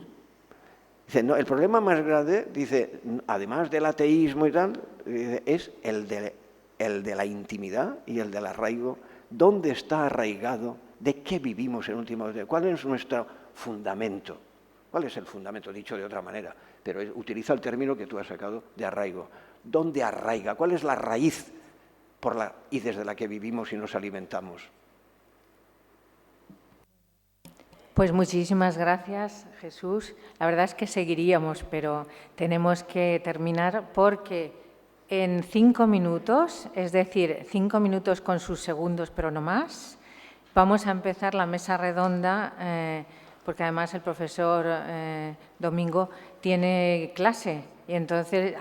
Speaker 2: Dice, no, el problema más grande, dice, además del ateísmo y tal, es el de la intimidad y el del arraigo. ¿Dónde está arraigado? ¿De qué vivimos en última vez? ¿Cuál es nuestro fundamento? ¿Cuál es el fundamento? Dicho de otra manera, pero utiliza el término que tú has sacado de arraigo. ¿Dónde arraiga? ¿Cuál es la raíz y desde la que vivimos y nos alimentamos?
Speaker 1: Pues muchísimas gracias, Jesús. La verdad es que seguiríamos, pero tenemos que terminar porque en 5 minutos, es decir, 5 minutos con sus segundos, pero no más, vamos a empezar la mesa redonda, porque además el profesor Domingo tiene clase Y entonces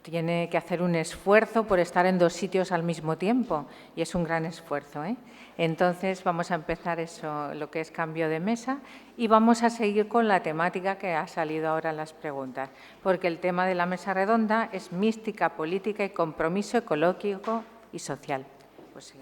Speaker 1: tiene que hacer un esfuerzo por estar en 2 sitios al mismo tiempo, y es un gran esfuerzo, ¿eh? Entonces vamos a empezar eso, lo que es cambio de mesa, y vamos a seguir con la temática que ha salido ahora en las preguntas, porque el tema de la mesa redonda es mística política y compromiso ecológico y social. Pues sí.